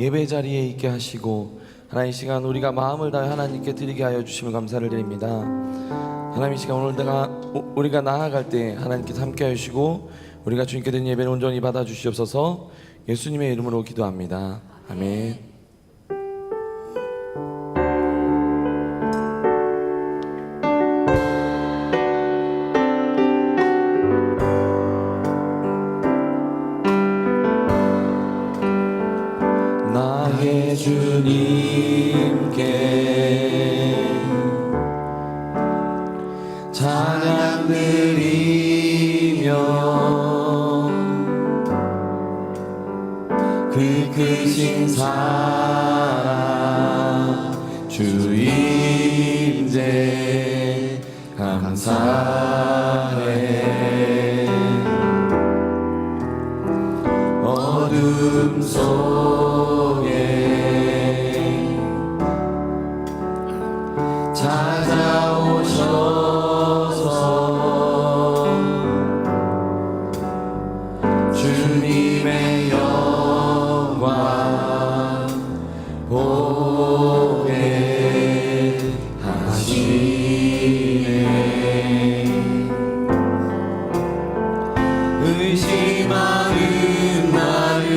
예배 자리에 있게 하시고 하나님, 이 시간 우리가 마음을 다해 하나님께 드리게 하여 주심을 감사를 드립니다. 하나님, 이 시간 오늘 우리가 나아갈 때 하나님께서 함께 하시고 우리가 주님께 드린 예배를 온전히 받아 주시옵소서. 예수님의 이름으로 기도합니다. 아멘. 나의 주님께 찬양 드리며 그 크신 사랑 주 임재 감사해. 어둠 속에 찾아오셔서 주님의 영광 보게 하시네. 의심하는 나를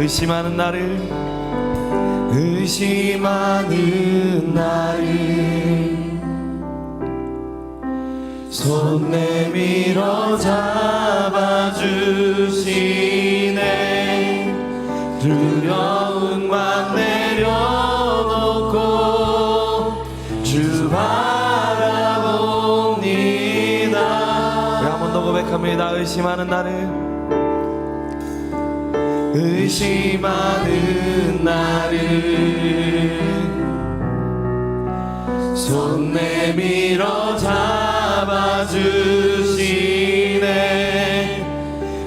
의심하는 나를 손 내밀어 잡아주시네. 두려운 맘 내려놓고 주 바라봅니다. 우리 한 번 더 고백합니다. 의심하는 나를 손 내밀어 잡아주시네.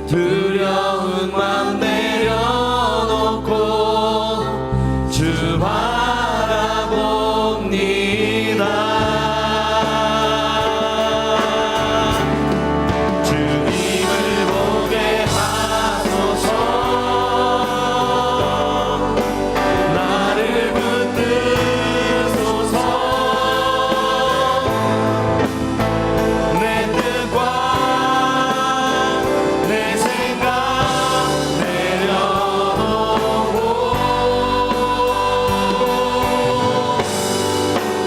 두려운 맘 내려놓고 주 바라봅니다. 주님을 보게 하소서. 나를 붙드소서. 내 뜻과 내 생각 내려놓고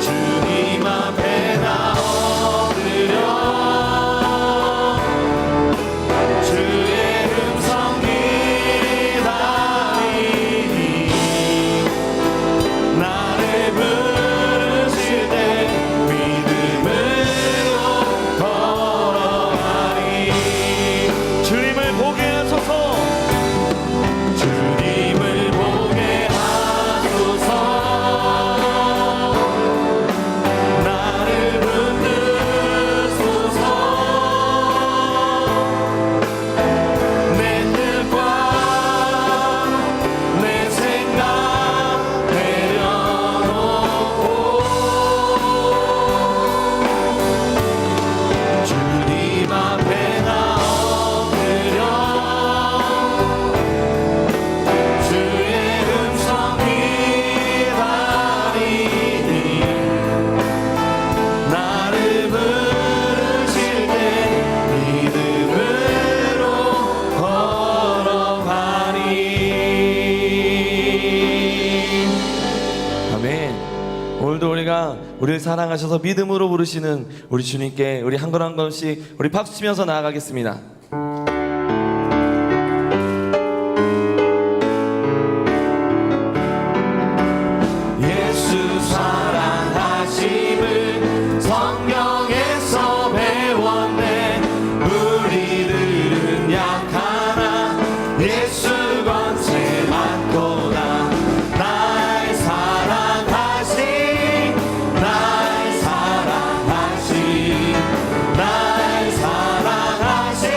주님 앞에 나 엎드려 주의 음성 기다리니 나를 부르실 때 믿음으로 걸어가리. 주님을 보게 하소서. 주님을 보게 하소서. 나를 붙드소서. 내 뜻과 내 생각 내려놓고 주님 앞에 나 엎드려 주의 음성 기다리니 나를 부르실 때 믿음으로 걸어가리. 아멘. 오늘도 우리를 사랑하셔서 믿음으로 부르시는 우리 주님께 우리 한 걸 한 걸씩 우리 박수 치면서 나아가겠습니다. 예수 사랑하심을 성경에서 배웠네. 우리들은 약하나 예수 권세 받고나 날 사랑하신 날 사랑하신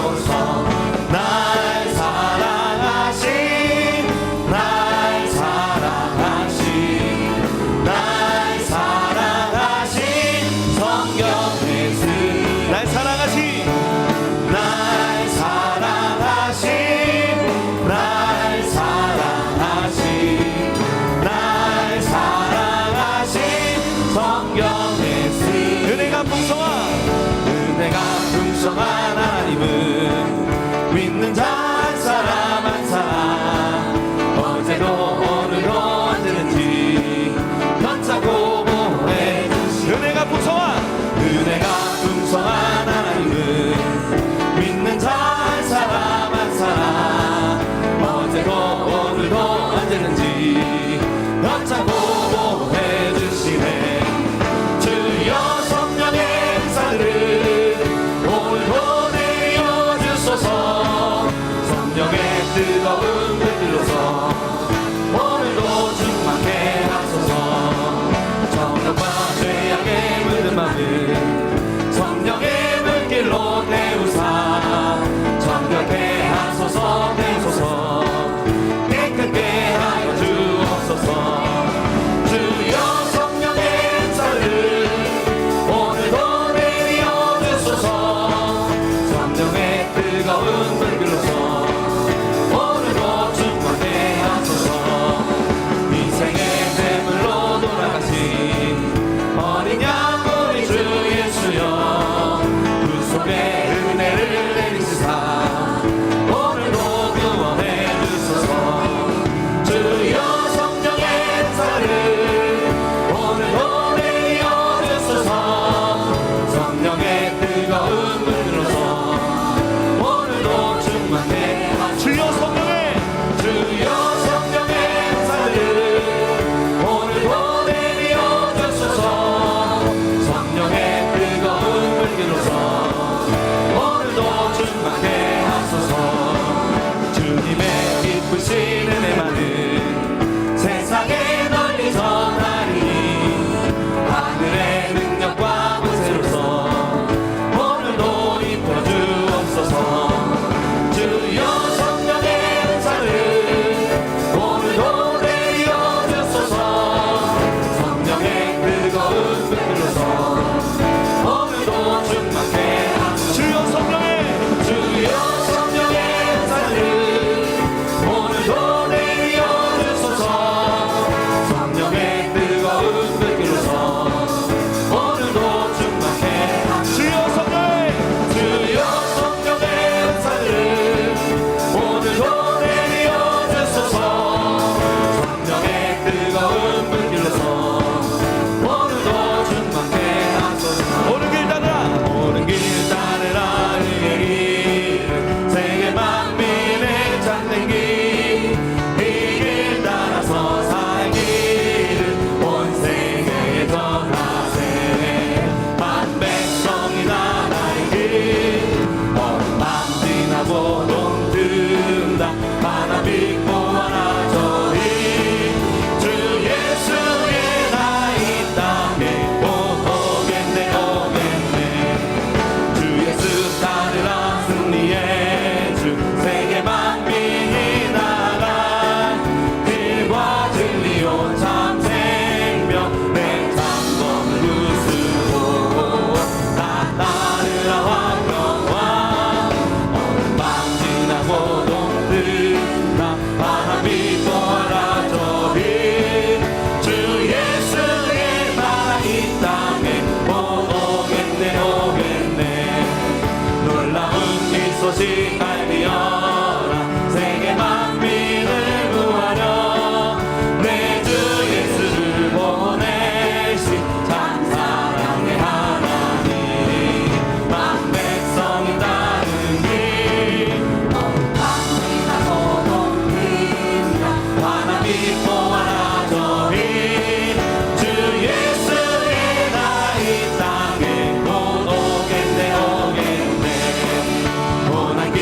주옵소서. 날 사랑하신 날 사랑하신 날 사랑하신 성경의 스 날 사랑하신 날 사랑하신 날 사랑하신 날 사랑하신 성경의 스 은혜가 풍성한 하나님은 믿는 자 한 사람 한 사람 어제도 오늘도 언제든지 변찮고 보호해 주신 은혜가 풍성한 하나님은 믿는 자 한 사람 한 사람 어제도 오늘도 언제든지 변찮고 보호해 주시네. 주여 성령의 은사를 오늘도 내려주소서. 성령의 뜨거운 불길로서 오늘도 충만케 하소서. 정욕과 죄악에 물든 마음을 성령의 불길로 태우사 정결케 하소서. 태우소서. 깨끗게 하여 주옵소서. 주여 성령의 은사를 오늘도 내려주소서. 성령의 뜨거운 불길로서 오늘도 충만케 하소서. 인생의 제물로 돌아가신 어린 양 우리 주 예수여 그 속에 은혜를 내리시사 오늘도 구원해 주소서. 주여 성령의 은사를 오늘도 내려주소서. 성령의 뜨거운 불길로서 오늘도 충만케 주여 성령의 은사를 오늘도 내려주소서. 성령의 뜨거운 불길로서 오늘도 충만케 하소서. 주님의 기쁘신 은혜만은 세상에 널리 전하리니 하늘의 능력과 권세로서 오늘도 입혀주옵소서. 주여 성령의 은사를 오늘도 내려주소서. 성령의 뜨거운 불길로서 오늘도 충만케 하소서. 주여 성령의 은사를 오늘도 내려주소서. 성령의 뜨거운 불길로서 오늘도 충만케 하소서. 주여 성령의 은사를 오늘도 내려주소서. 성령의 뜨거운 불길로서 오늘도 충만케 하소서. 옳은 길 따르라 의의 길 세계 만민의 찾는 길 이 길 따라서 살 길을 온 세계에 전하세. 만 백성이 나라의 길 어둠 밤 지나고 동든다. 하나 믿고 하나 저희 주 예수의 나이 땅에 오겠네. 주 예수 따르라 승리의 주 세계 만민이 나라 길과 진리요 참 생명 내 참검을 부수고 나 따르라 화평과 어둠 밤 지나고 동든다. 하나 믿고 하나 저희 주 예수의 나라 이 땅에 오겠네. 놀라운 이 소식 알리어라. 세계 만민을 구하려 내 주 예수를 보내신 참 사랑의 하나님. 만 백성이 따른 길 어둠 밤 지나고 동든다. 하나 믿고 하나 저희 주 예수의 나이 땅에 오겠네. 고난 길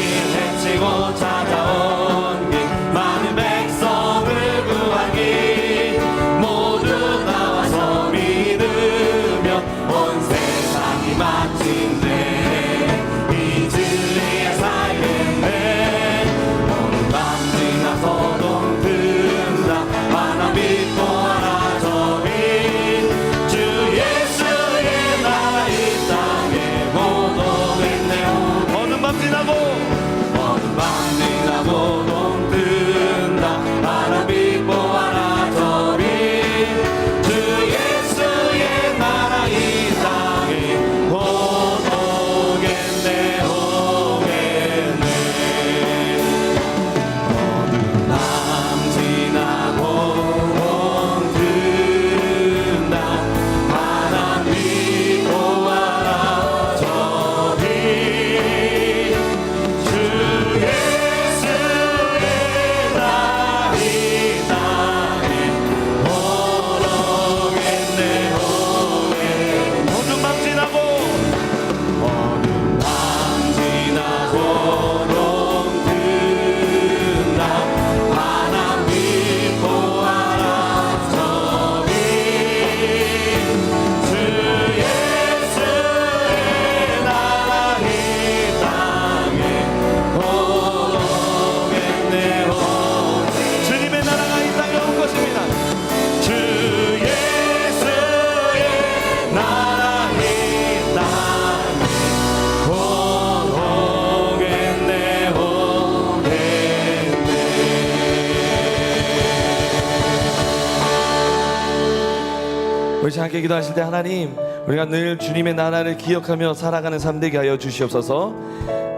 우리 함께 기도하실 때 하나님, 우리가 늘 주님의 나라를 기억하며 살아가는 삶 되게 하여 주시옵소서.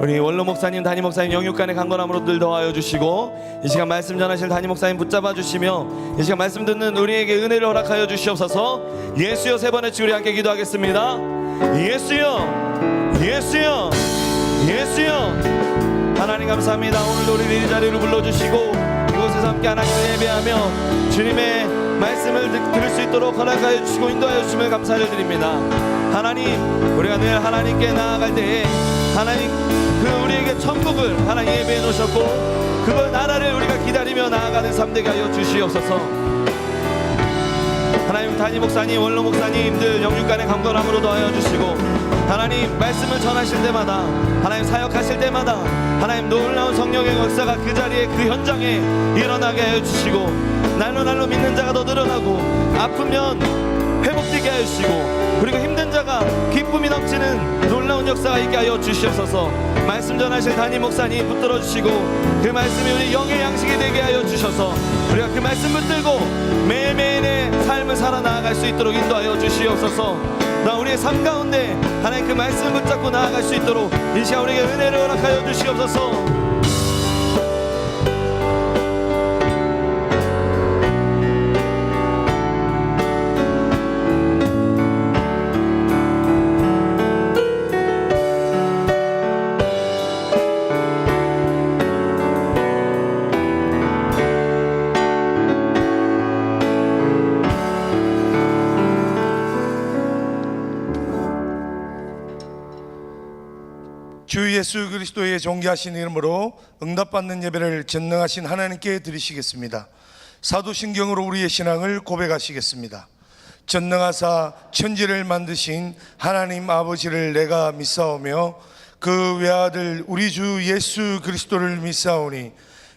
우리 원로 목사님, 담임 목사님 영육간의 강건함으로 늘 더하여 주시고, 이 시간 말씀 전하실 담임 목사님 붙잡아 주시며, 이 시간 말씀 듣는 우리에게 은혜를 허락하여 주시옵소서. 예수여 세 번 외치 우리 함께 기도하겠습니다. 예수여, 예수여, 예수여. 하나님 감사합니다. 오늘도 우리를 이 자리로 불러주시고 이곳에서 함께 하나님을 예배하며 주님의 말씀을 들을 수 있도록 허락하여 주시고 인도하여 주심을 감사를 드립니다. 하나님, 우리가 늘 하나님께 나아갈 때에 하나님 우리에게 천국을 하나님 예배해 놓으셨고, 그걸 나라를 우리가 기다리며 나아가는 삶 되게 하여 주시옵소서. 하나님, 담임 목사님, 원로 목사님들 영육간의 강건함으로 더하여 주시고, 하나님 말씀을 전하실 때마다, 하나님 사역하실 때마다 하나님 놀라운 성령의 역사가 그 자리에, 그 현장에 일어나게 하여 주시고, 날로 믿는 자가 더 늘어나고, 아프면 회복되게 하여 주시고, 그리고 힘든 자가 기쁨이 넘치는 놀라운 역사가 있게 하여 주시옵소서. 말씀 전하실 담임 목사님 붙들어 주시고, 그 말씀이 우리 영의 양식이 되게 하여 주셔서 우리가 그 말씀 붙들고 매일매일의 삶을 살아나갈 수 있도록 인도하여 주시옵소서. 나 우리의 삶 가운데 하나님 그 말씀 붙잡고 나아갈 수 있도록 이 시간 우리에게 은혜를 허락하여 주시옵소서. 주 예수 그리스도의 존귀하신 이름으로 응답받는 예배를 전능하신 하나님께 드리시겠습니다. 사도신경으로 우리의 신앙을 고백하시겠습니다. 전능하사 천지를 만드신 하나님 아버지를 내가 믿사오며 그 외아들 우리 주 예수 그리스도를 믿사오니,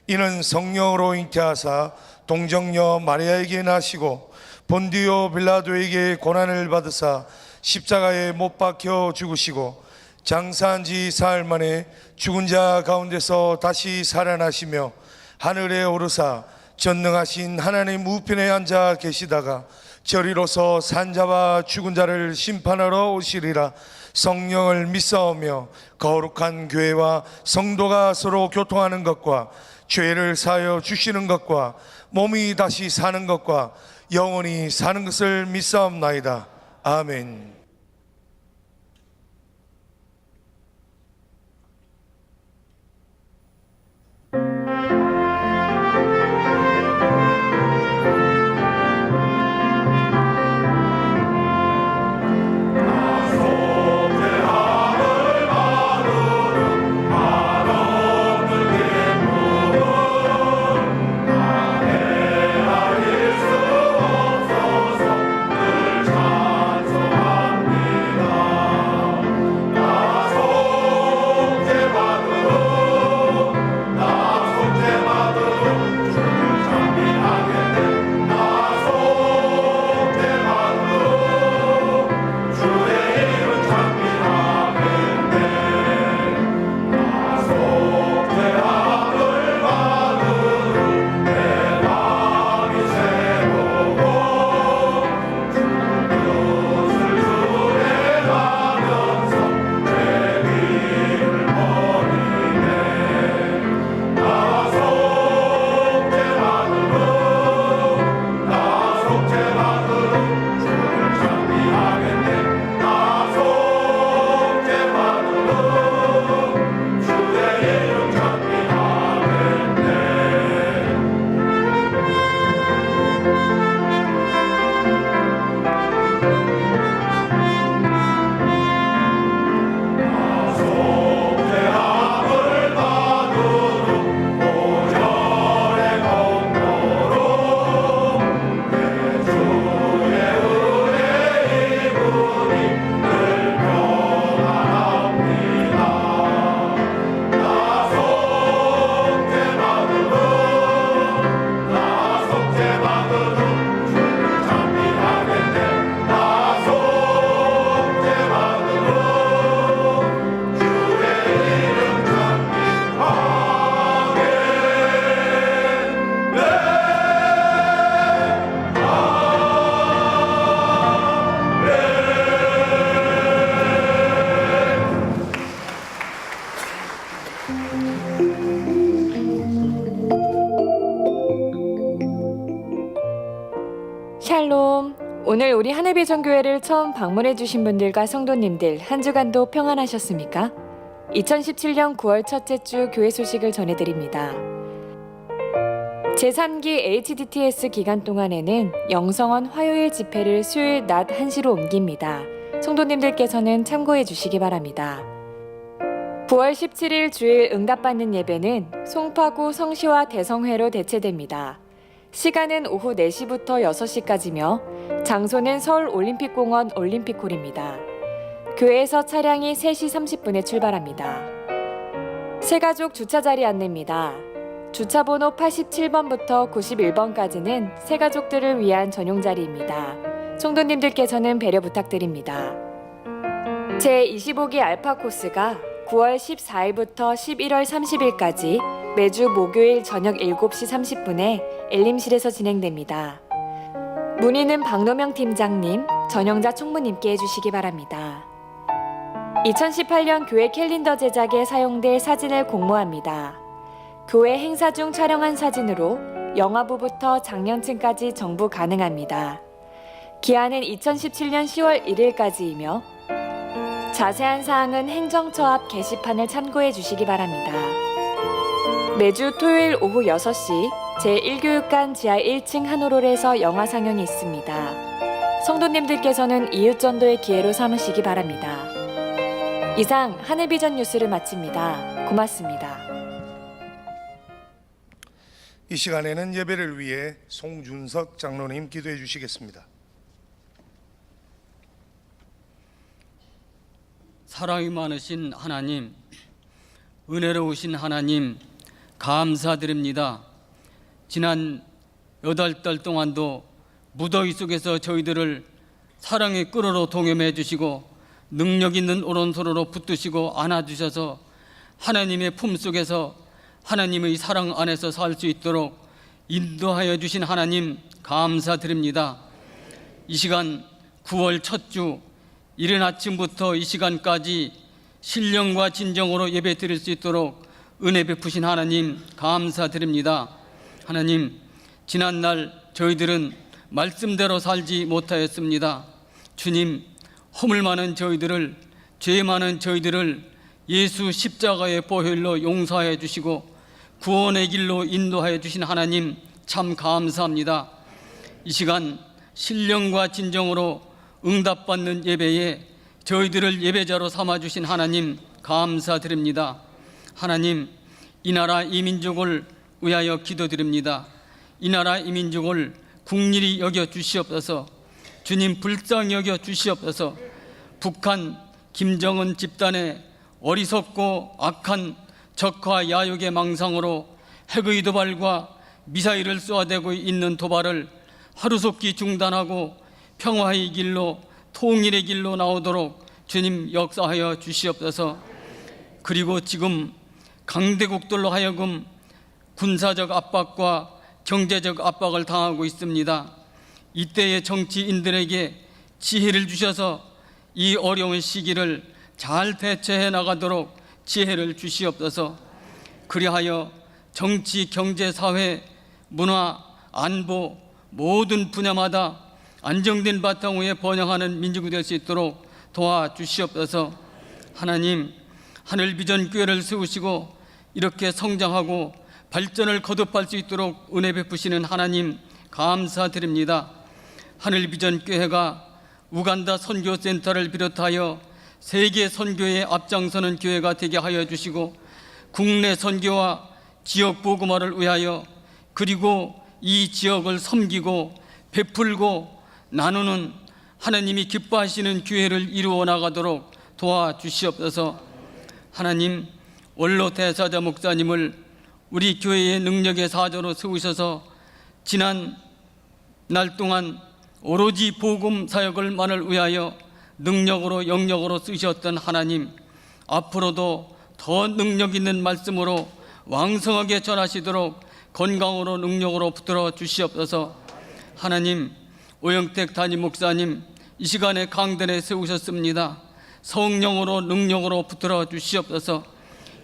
이는 성령으로 잉태하사 동정녀 마리아에게 나시고 본디오 빌라도에게 고난을 받으사 십자가에 못 박혀 죽으시고 장사한 지 사흘 만에 죽은 자 가운데서 다시 살아나시며 하늘에 오르사 전능하신 하나님 우편에 앉아 계시다가 저리로서 산자와 죽은 자를 심판하러 오시리라. 성령을 믿사오며 거룩한 교회와 성도가 서로 교통하는 것과 죄를 사하여 주시는 것과 몸이 다시 사는 것과 영원히 사는 것을 믿사옵나이다. 아멘. 샬롬. 오늘 우리 하늘비전교회를 처음 방문해 주신 분들과 성도님들 한 주간도 평안하셨습니까? 2017년 9월 첫째 주 교회 소식을 전해드립니다. 제3기 HDTS 기간 동안에는 영성원 화요일 집회를 수요일 낮 1시로 옮깁니다. 성도님들께서는 참고해 주시기 바랍니다. 9월 17일 주일 응답받는 예배는 송파구 성시와 대성회로 대체됩니다. 시간은 오후 4시부터 6시까지며 장소는 서울 올림픽공원 올림픽홀입니다. 교회에서 차량이 3시 30분에 출발합니다. 새가족 주차자리 안내입니다. 주차번호 87번부터 91번까지는 새가족들을 위한 전용 자리입니다. 성도님들께서는 배려 부탁드립니다. 제25기 알파 코스가 9월 14일부터 11월 30일까지 매주 목요일 저녁 7시 30분에 엘림실에서 진행됩니다. 문의는 박노명 팀장님, 전영자 총무님께 해주시기 바랍니다. 2018년 교회 캘린더 제작에 사용될 사진을 공모합니다. 교회 행사 중 촬영한 사진으로 영화부부터 장년층까지 정부 가능합니다. 기한은 2017년 10월 1일까지이며 자세한 사항은 행정처 앞 게시판을 참고해 주시기 바랍니다. 매주 토요일 오후 6시 제1교육관 지하 1층 한호롤에서 영화 상영이 있습니다. 성도님들께서는 이웃전도의 기회로 삼으시기 바랍니다. 이상 하늘비전 뉴스를 마칩니다. 고맙습니다. 이 시간에는 예배를 위해 송준석 장로님 기도해 주시겠습니다. 사랑이 많으신 하나님, 은혜로우신 하나님, 감사드립니다. 지난 8달 동안도 무더위 속에서 저희들을 사랑의 끈으로 동염해 주시고 능력 있는 오른손으로 붙드시고 안아주셔서 하나님의 품속에서 하나님의 사랑 안에서 살 수 있도록 인도하여 주신 하나님 감사드립니다. 이 시간 9월 첫 주 이른 아침부터 이 시간까지 신령과 진정으로 예배 드릴 수 있도록 은혜 베푸신 하나님 감사드립니다. 하나님, 지난날 저희들은 말씀대로 살지 못하였습니다. 주님, 허물 많은 저희들을, 죄 많은 저희들을 예수 십자가의 보혈로 용서하여 주시고 구원의 길로 인도하여 주신 하나님 참 감사합니다. 이 시간 신령과 진정으로 응답받는 예배에 저희들을 예배자로 삼아주신 하나님 감사드립니다. 하나님, 이 나라 이 민족을 위하여 기도드립니다. 이 나라 이 민족을 국리히 여겨 주시옵소서. 주님, 불쌍히 여겨 주시옵소서. 북한 김정은 집단의 어리석고 악한 적과 야욕의 망상으로 핵의 도발과 미사일을 쏘아대고 있는 도발을 하루속히 중단하고 평화의 길로 통일의 길로 나오도록 주님 역사하여 주시옵소서. 그리고 지금 강대국들로 하여금 군사적 압박과 경제적 압박을 당하고 있습니다. 이때의 정치인들에게 지혜를 주셔서 이 어려운 시기를 잘 대처해 나가도록 지혜를 주시옵소서. 그리하여 정치, 경제, 사회, 문화, 안보 모든 분야마다 안정된 바탕 위에 번영하는 민족이 될 수 있도록 도와주시옵소서. 하나님, 하늘비전교회를 세우시고 이렇게 성장하고 발전을 거듭할 수 있도록 은혜 베푸시는 하나님 감사드립니다. 하늘비전교회가 우간다 선교센터를 비롯하여 세계 선교에 앞장서는 교회가 되게 하여 주시고 국내 선교와 지역 복음화를 위하여 그리고 이 지역을 섬기고 베풀고 나누는 하나님이 기뻐하시는 교회를 이루어 나가도록 도와주시옵소서. 하나님, 원로 대사자 목사님을 우리 교회의 능력의 사자로 세우셔서 지난 날 동안 오로지 복음 사역을만을 위하여 능력으로 영역으로 쓰셨던 하나님, 앞으로도 더 능력 있는 말씀으로 왕성하게 전하시도록 건강으로 능력으로 붙들어 주시옵소서. 하나님, 오영택 담임 목사님 이 시간에 강단에 세우셨습니다. 성령으로 능력으로 붙들어 주시옵소서.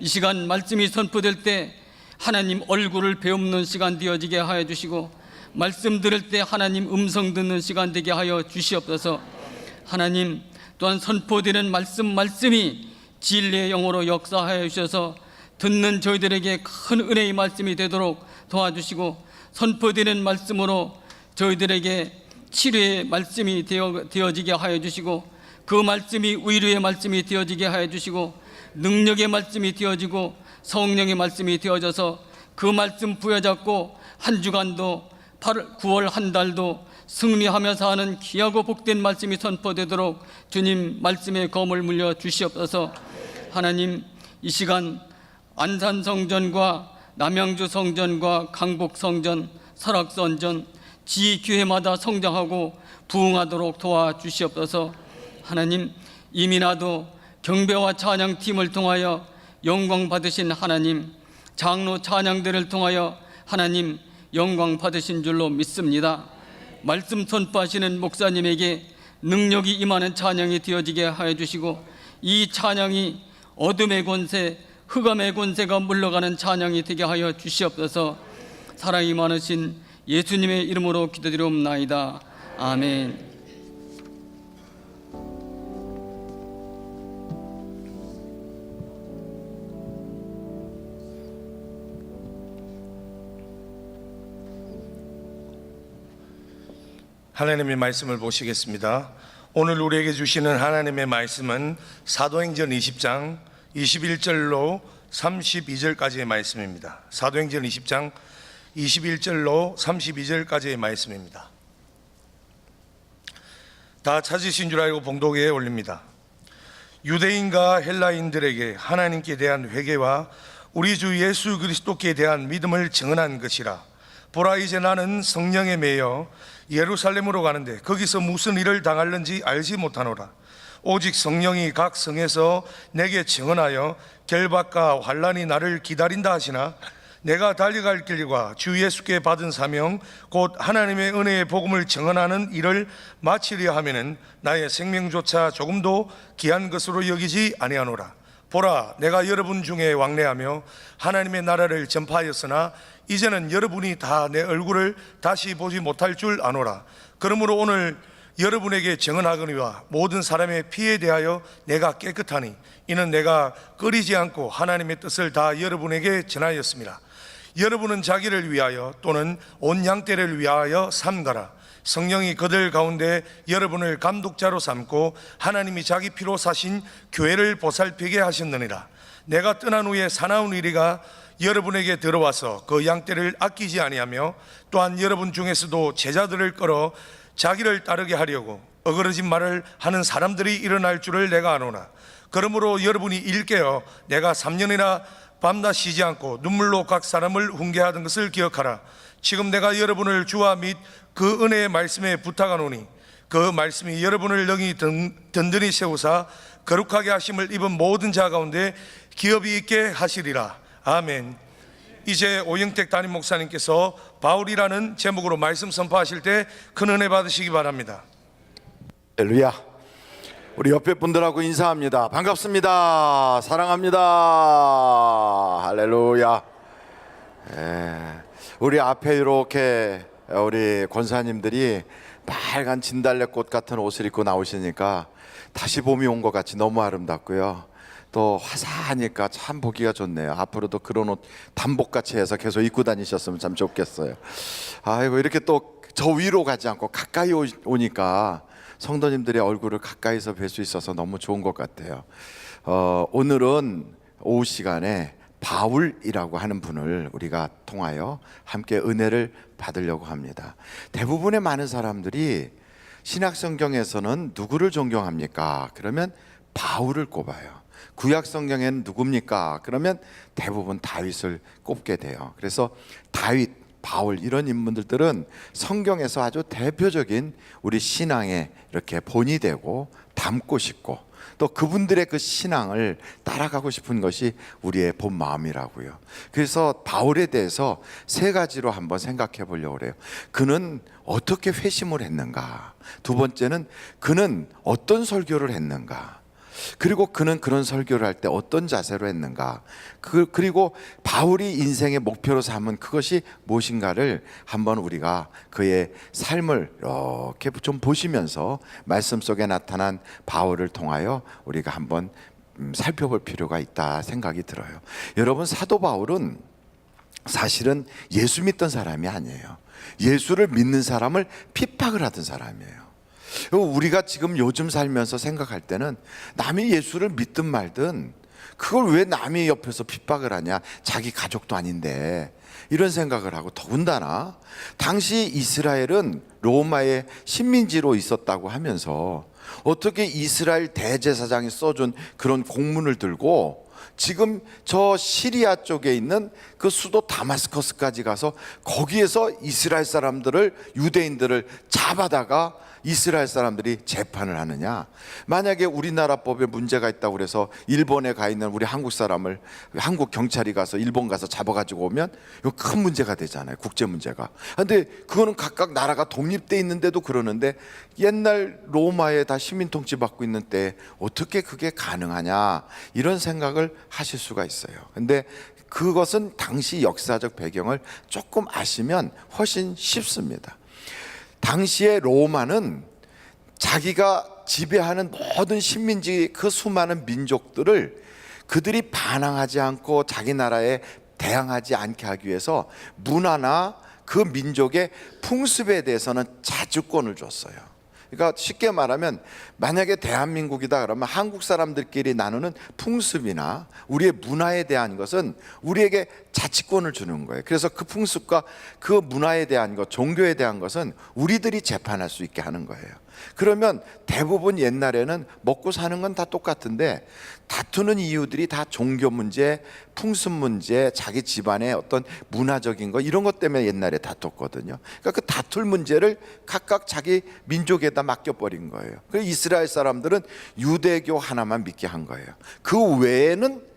이 시간 말씀이 선포될 때 하나님 얼굴을 배움는 시간 되어지게 하여 주시고, 말씀 들을 때 하나님 음성 듣는 시간 되게 하여 주시옵소서. 하나님 또한 선포되는 말씀이 진리의 영으로 역사하여 주셔서 듣는 저희들에게 큰 은혜의 말씀이 되도록 도와주시고, 선포되는 말씀으로 저희들에게 치료의 말씀이 되어지게 하여 주시고, 그 말씀이 위로의 말씀이 되어지게 하여 주시고, 능력의 말씀이 되어지고 성령의 말씀이 되어져서 그 말씀 부여잡고 한 주간도 9월 한 달도 승리하며 사는 귀하고 복된 말씀이 선포되도록 주님 말씀의 검을 물려 주시옵소서. 하나님, 이 시간 안산 성전과 남양주 성전과 강북 성전, 설악 성전 지교회마다 성장하고 부흥하도록 도와주시옵소서. 하나님, 이민아도 경배와 찬양팀을 통하여 영광 받으신 하나님, 장로 찬양들을 통하여 하나님 영광 받으신 줄로 믿습니다. 말씀 선포하시는 목사님에게 능력이 임하는 찬양이 되어지게 하여 주시고, 이 찬양이 어둠의 권세, 흑암의 권세가 물러가는 찬양이 되게 하여 주시옵소서. 사랑이 많으신 예수님의 이름으로 기도드리옵나이다. 아멘. 하나님의 말씀을 보시겠습니다. 오늘 우리에게 주시는 하나님의 말씀은 사도행전 20장 21절로 32절까지의 말씀입니다. 사도행전 20장 21절로 32절까지의 말씀입니다. 다 찾으신 줄 알고 봉독에 올립니다. 유대인과 헬라인들에게 하나님께 대한 회개와 우리 주 예수 그리스도께 대한 믿음을 증언한 것이라. 보라, 이제 나는 성령에 매여 예루살렘으로 가는데 거기서 무슨 일을 당할는지 알지 못하노라. 오직 성령이 각 성에서 내게 증언하여 결박과 환난이 나를 기다린다 하시나, 내가 달려갈 길과 주 예수께 받은 사명 곧 하나님의 은혜의 복음을 증언하는 일을 마치려 하면은 나의 생명조차 조금도 귀한 것으로 여기지 아니하노라. 보라, 내가 여러분 중에 왕래하며 하나님의 나라를 전파하였으나 이제는 여러분이 다 내 얼굴을 다시 보지 못할 줄 아노라. 그러므로 오늘 여러분에게 증언하거니와 모든 사람의 피에 대하여 내가 깨끗하니 이는 내가 꺼리지 않고 하나님의 뜻을 다 여러분에게 전하였습니다. 여러분은 자기를 위하여 또는 온 양떼를 위하여 삼가라. 성령이 그들 가운데 여러분을 감독자로 삼고 하나님이 자기 피로 사신 교회를 보살피게 하셨느니라. 내가 떠난 후에 사나운 이리가 여러분에게 들어와서 그 양떼를 아끼지 아니하며 또한 여러분 중에서도 제자들을 끌어 자기를 따르게 하려고 어그러진 말을 하는 사람들이 일어날 줄을 내가 아노라. 그러므로 여러분이 일깨어 내가 3년이나 밤낮 쉬지 않고 눈물로 각 사람을 훈계하던 것을 기억하라. 지금 내가 여러분을 주와 및 그 은혜의 말씀에 부탁하노니 그 말씀이 여러분을 능히 든든히 세우사 거룩하게 하심을 입은 모든 자 가운데 기업이 있게 하시리라. 아멘. 이제 오영택 담임 목사님께서 바울이라는 제목으로 말씀 선포하실 때 큰 은혜 받으시기 바랍니다. 할렐루야. 우리 옆에 분들하고 인사합니다. 반갑습니다. 사랑합니다. 할렐루야. 우리 앞에 이렇게 우리 권사님들이 빨간 진달래꽃 같은 옷을 입고 나오시니까 다시 봄이 온 것 같이 너무 아름답고요. 또 화사하니까 참 보기가 좋네요. 앞으로도 그런 옷 단복같이 해서 계속 입고 다니셨으면 참 좋겠어요. 아이고, 이렇게 또 저 위로 가지 않고 가까이 오니까 성도님들의 얼굴을 가까이서 뵐 수 있어서 너무 좋은 것 같아요. 오늘은 오후 시간에 바울이라고 하는 분을 우리가 통하여 함께 은혜를 받으려고 합니다. 대부분의 많은 사람들이 신약성경에서는 누구를 존경합니까? 그러면 바울을 꼽아요. 구약성경에는 누굽니까? 그러면 대부분 다윗을 꼽게 돼요. 그래서 다윗, 바울 이런 인물들은 성경에서 아주 대표적인 우리 신앙에 이렇게 본이 되고 닮고 싶고 또 그분들의 그 신앙을 따라가고 싶은 것이 우리의 본 마음이라고요. 그래서 바울에 대해서 세 가지로 한번 생각해 보려고 그래요. 그는 어떻게 회심을 했는가? 두 번째는 그는 어떤 설교를 했는가? 그리고 그는 그런 설교를 할 때 어떤 자세로 했는가, 그리고 바울이 인생의 목표로 삼은 그것이 무엇인가를 한번 우리가 그의 삶을 이렇게 좀 보시면서 말씀 속에 나타난 바울을 통하여 우리가 한번 살펴볼 필요가 있다 생각이 들어요. 여러분, 사도 바울은 사실은 예수 믿던 사람이 아니에요. 예수를 믿는 사람을 핍박을 하던 사람이에요. 우리가 지금 요즘 살면서 생각할 때는 남이 예수를 믿든 말든 그걸 왜 남이 옆에서 핍박을 하냐, 자기 가족도 아닌데, 이런 생각을 하고, 더군다나 당시 이스라엘은 로마의 식민지로 있었다고 하면서 어떻게 이스라엘 대제사장이 써준 그런 공문을 들고 지금 저 시리아 쪽에 있는 그 수도 다마스커스까지 가서 거기에서 이스라엘 사람들을, 유대인들을 잡아다가 이스라엘 사람들이 재판을 하느냐. 만약에 우리나라 법에 문제가 있다고 그래서 일본에 가 있는 우리 한국 사람을 한국 경찰이 가서 일본 가서 잡아가지고 오면 이거 큰 문제가 되잖아요, 국제 문제가. 근데 그거는 각각 나라가 독립돼 있는데도 그러는데, 옛날 로마에 다 시민 통치 받고 있는 때 어떻게 그게 가능하냐, 이런 생각을 하실 수가 있어요. 근데 그것은 당시 역사적 배경을 조금 아시면 훨씬 쉽습니다. 당시에 로마는 자기가 지배하는 모든 식민지, 그 수많은 민족들을 그들이 반항하지 않고 자기 나라에 대항하지 않게 하기 위해서 문화나 그 민족의 풍습에 대해서는 자주권을 줬어요. 그러니까 쉽게 말하면, 만약에 대한민국이다 그러면 한국 사람들끼리 나누는 풍습이나 우리의 문화에 대한 것은 우리에게 자치권을 주는 거예요. 그래서 그 풍습과 그 문화에 대한 것, 종교에 대한 것은 우리들이 재판할 수 있게 하는 거예요. 그러면 대부분 옛날에는 먹고 사는 건 다 똑같은데 다투는 이유들이 다 종교 문제, 풍습 문제, 자기 집안의 어떤 문화적인 거, 이런 것 때문에 옛날에 다퉜거든요. 그러니까 그 다툴 문제를 각각 자기 민족에다 맡겨버린 거예요. 그래서 이스라엘 사람들은 유대교 하나만 믿게 한 거예요. 그 외에는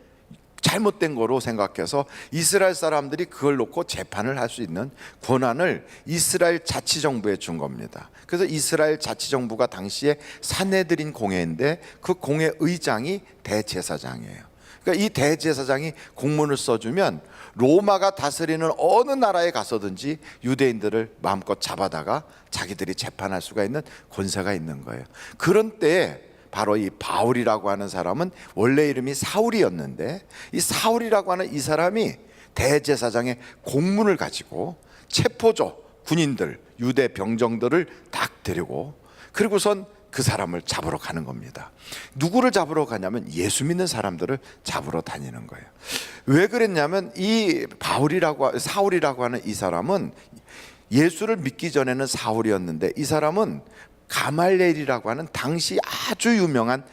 잘못된 거로 생각해서 이스라엘 사람들이 그걸 놓고 재판을 할 수 있는 권한을 이스라엘 자치정부에 준 겁니다. 그래서 이스라엘 자치정부가 당시에 산헤드린 공회인데 그 공회 의장이 대제사장이에요. 그러니까 이 대제사장이 공문을 써주면 로마가 다스리는 어느 나라에 가서든지 유대인들을 마음껏 잡아다가 자기들이 재판할 수가 있는 권세가 있는 거예요. 그런 때에 바로 이 바울이라고 하는 사람은 원래 이름이 사울이었는데, 이 사울이라고 하는 이 사람이 대제사장의 공문을 가지고 체포조 군인들, 유대 병정들을 딱 데리고, 그리고선 그 사람을 잡으러 가는 겁니다. 누구를 잡으러 가냐면 예수 믿는 사람들을 잡으러 다니는 거예요. 왜 그랬냐면 이 사울이라고 하는 이 사람은 예수를 믿기 전에는 사울이었는데, 이 사람은 가말리엘이라고 하는 당시 아주 유명한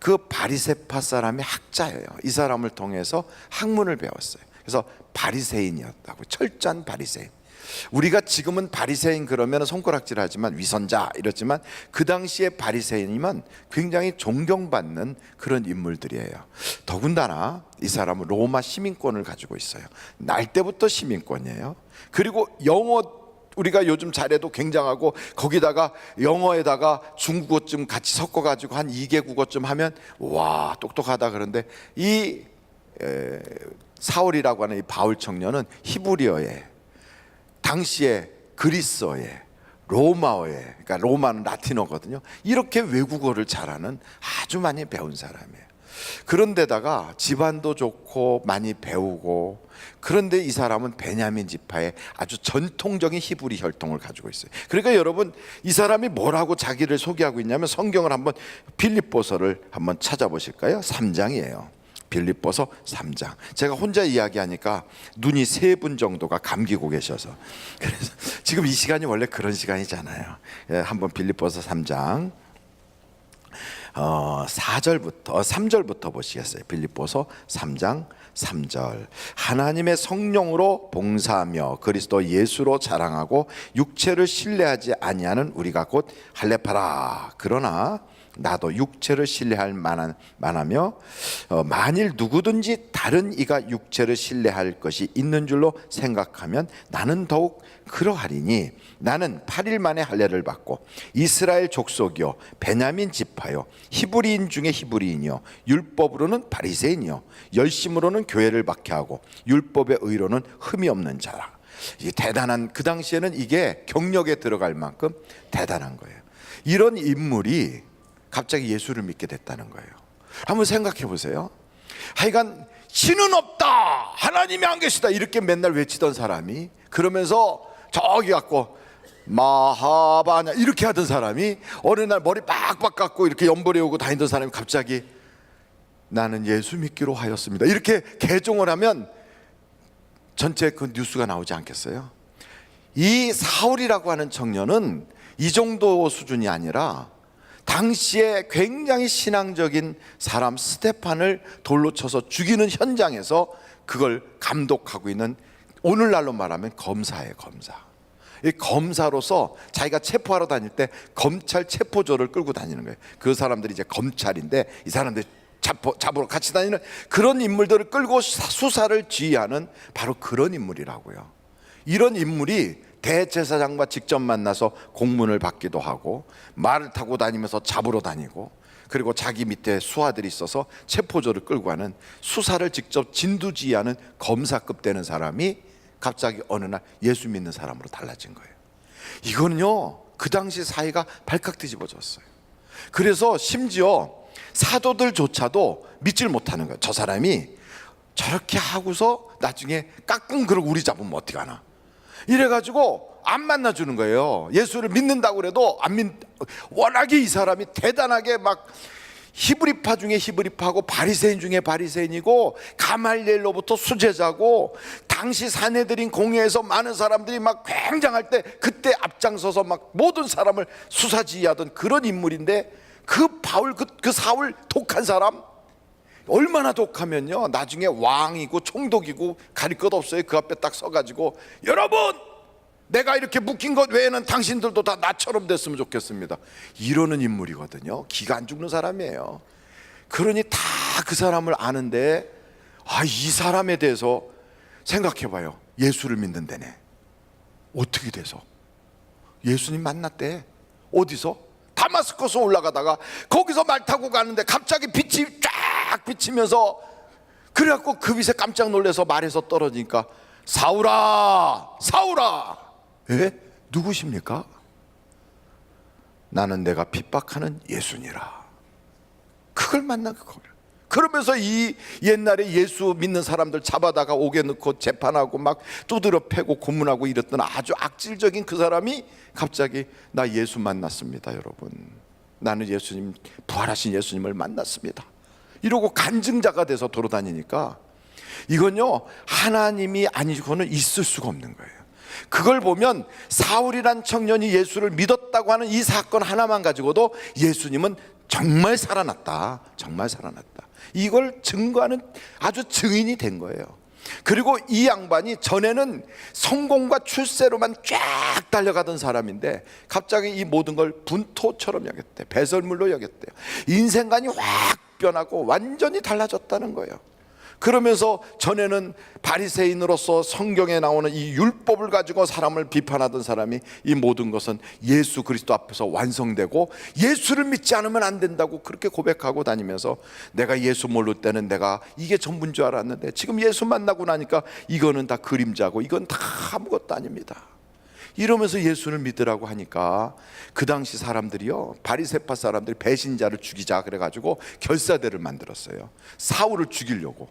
그 바리새파 사람의 학자예요. 이 사람을 통해서 학문을 배웠어요. 그래서 바리새인이었다고, 철저한 바리새인. 우리가 지금은 바리새인 그러면 손가락질하지만 위선자 이렇지만, 그 당시에 바리새인이면 굉장히 존경받는 그런 인물들이에요. 더군다나 이 사람은 로마 시민권을 가지고 있어요. 날 때부터 시민권이에요. 그리고 영어, 우리가 요즘 잘해도 굉장하고, 거기다가 영어에다가 중국어 좀 같이 섞어가지고 한 2개 국어쯤 하면 와 똑똑하다. 그런데 이 사울이라고 하는 이 바울 청년은 히브리어에, 당시에 그리스어에, 로마어에, 그러니까 로마는 라틴어거든요. 이렇게 외국어를 잘하는 아주 많이 배운 사람이에요. 그런데다가 집안도 좋고 많이 배우고, 그런데 이 사람은 베냐민 지파의 아주 전통적인 히브리 혈통을 가지고 있어요. 그러니까 여러분, 이 사람이 뭐라고 자기를 소개하고 있냐면, 성경을 한번 빌립보서를 한번 찾아보실까요? 3장이에요. 빌립보서 3장. 제가 혼자 이야기하니까 눈이 3분 정도가 감기고 계셔서, 그래서 지금 이 시간이 원래 그런 시간이잖아요. 한번 빌립보서 3장 3절부터 보시겠어요. 빌립보서 3장 3절. 하나님의 성령으로 봉사하며 그리스도 예수로 자랑하고 육체를 신뢰하지 아니하는 우리가 곧 할례파라. 그러나 나도 육체를 신뢰할 만하며 만일 누구든지 다른 이가 육체를 신뢰할 것이 있는 줄로 생각하면 나는 더욱 그러하리니 나는 8일 만에 할례를 받고 이스라엘 족속이요 베냐민 지파요 히브리인 중에 히브리인이요 율법으로는 바리새인이요 열심으로는 교회를 박해하고 율법의 의로는 흠이 없는 자라. 이 대단한, 그 당시에는 이게 경력에 들어갈 만큼 대단한 거예요. 이런 인물이 갑자기 예수를 믿게 됐다는 거예요. 한번 생각해 보세요. 하여간 신은 없다, 하나님이 안 계시다, 이렇게 맨날 외치던 사람이, 그러면서 저기 갖고 마하바냐 이렇게 하던 사람이 어느 날 머리 빡빡 깎고 이렇게 연벌해 오고 다니던 사람이 갑자기 나는 예수 믿기로 하였습니다, 이렇게 개종을 하면 전체 그 뉴스가 나오지 않겠어요? 이 사울이라고 하는 청년은 이 정도 수준이 아니라 당시에 굉장히 신앙적인 사람 스데판을 돌로 쳐서 죽이는 현장에서 그걸 감독하고 있는, 오늘날로 말하면 검사예요, 검사. 이 검사로서 자기가 체포하러 다닐 때 검찰 체포조를 끌고 다니는 거예요. 그 사람들이 이제 검찰인데 이 사람들이 잡으러 같이 다니는 그런 인물들을 끌고 수사를 지휘하는 바로 그런 인물이라고요. 이런 인물이 대제사장과 직접 만나서 공문을 받기도 하고 말을 타고 다니면서 잡으러 다니고, 그리고 자기 밑에 수하들이 있어서 체포조를 끌고 가는, 수사를 직접 진두지휘하는 검사급 되는 사람이 갑자기 어느 날 예수 믿는 사람으로 달라진 거예요. 이거는요, 그 당시 사회가 발칵 뒤집어졌어요. 그래서 심지어 사도들조차도 믿질 못하는 거예요. 저 사람이 저렇게 하고서 나중에 깍꿍 그러고 우리 잡으면 어떡하나, 이래가지고 안 만나주는 거예요. 예수를 믿는다고 그래도 워낙에 이 사람이 대단하게 막 히브리파 중에 히브리파고 바리새인 중에 바리새인이고 가말리엘로부터 수제자고, 당시 사내들인 공회에서 많은 사람들이 막 굉장할 때 그때 앞장서서 막 모든 사람을 수사지휘하던 그런 인물인데, 그 바울, 그 사울 독한 사람, 얼마나 독하면요, 나중에 왕이고 총독이고 가릴 것 없어요. 그 앞에 딱 서가지고 여러분, 내가 이렇게 묶인 것 외에는 당신들도 다 나처럼 됐으면 좋겠습니다, 이러는 인물이거든요. 기가 안 죽는 사람이에요. 그러니 다 그 사람을 아는데, 이 사람에 대해서 생각해봐요. 예수를 믿는다네. 어떻게 돼서 예수님 만났대. 어디서? 다마스커스 올라가다가 거기서 말 타고 가는데 갑자기 빛이 쫙 비치면서, 그래갖고 그 빛에 깜짝 놀라서 말에서 떨어지니까 사울아, 사울아. 누구십니까? 나는 내가 핍박하는 예수니라. 그걸 만난 거예요. 그러면서 이 옛날에 예수 믿는 사람들 잡아다가 옥에 넣고 재판하고 막 두드려 패고 고문하고 이랬던 아주 악질적인 그 사람이 갑자기 나 예수 만났습니다, 여러분. 나는 예수님, 부활하신 예수님을 만났습니다, 이러고 간증자가 돼서 돌아다니니까, 이건요, 하나님이 아니고는 있을 수가 없는 거예요. 그걸 보면 사울이란 청년이 예수를 믿었다고 하는 이 사건 하나만 가지고도 예수님은 정말 살아났다, 정말 살아났다, 이걸 증거하는 아주 증인이 된 거예요. 그리고 이 양반이 전에는 성공과 출세로만 쫙 달려가던 사람인데 갑자기 이 모든 걸 분토처럼 여겼대, 배설물로 여겼대요. 인생관이 확 변하고 완전히 달라졌다는 거예요. 그러면서 전에는 바리새인으로서 성경에 나오는 이 율법을 가지고 사람을 비판하던 사람이 이 모든 것은 예수 그리스도 앞에서 완성되고 예수를 믿지 않으면 안 된다고 그렇게 고백하고 다니면서, 내가 예수 모를 때는 내가 이게 전부인 줄 알았는데 지금 예수 만나고 나니까 이거는 다 그림자고 이건 다 아무것도 아닙니다, 이러면서 예수를 믿으라고 하니까 그 당시 사람들이요, 바리새파 사람들이 배신자를 죽이자 그래가지고 결사대를 만들었어요. 사울을 죽이려고.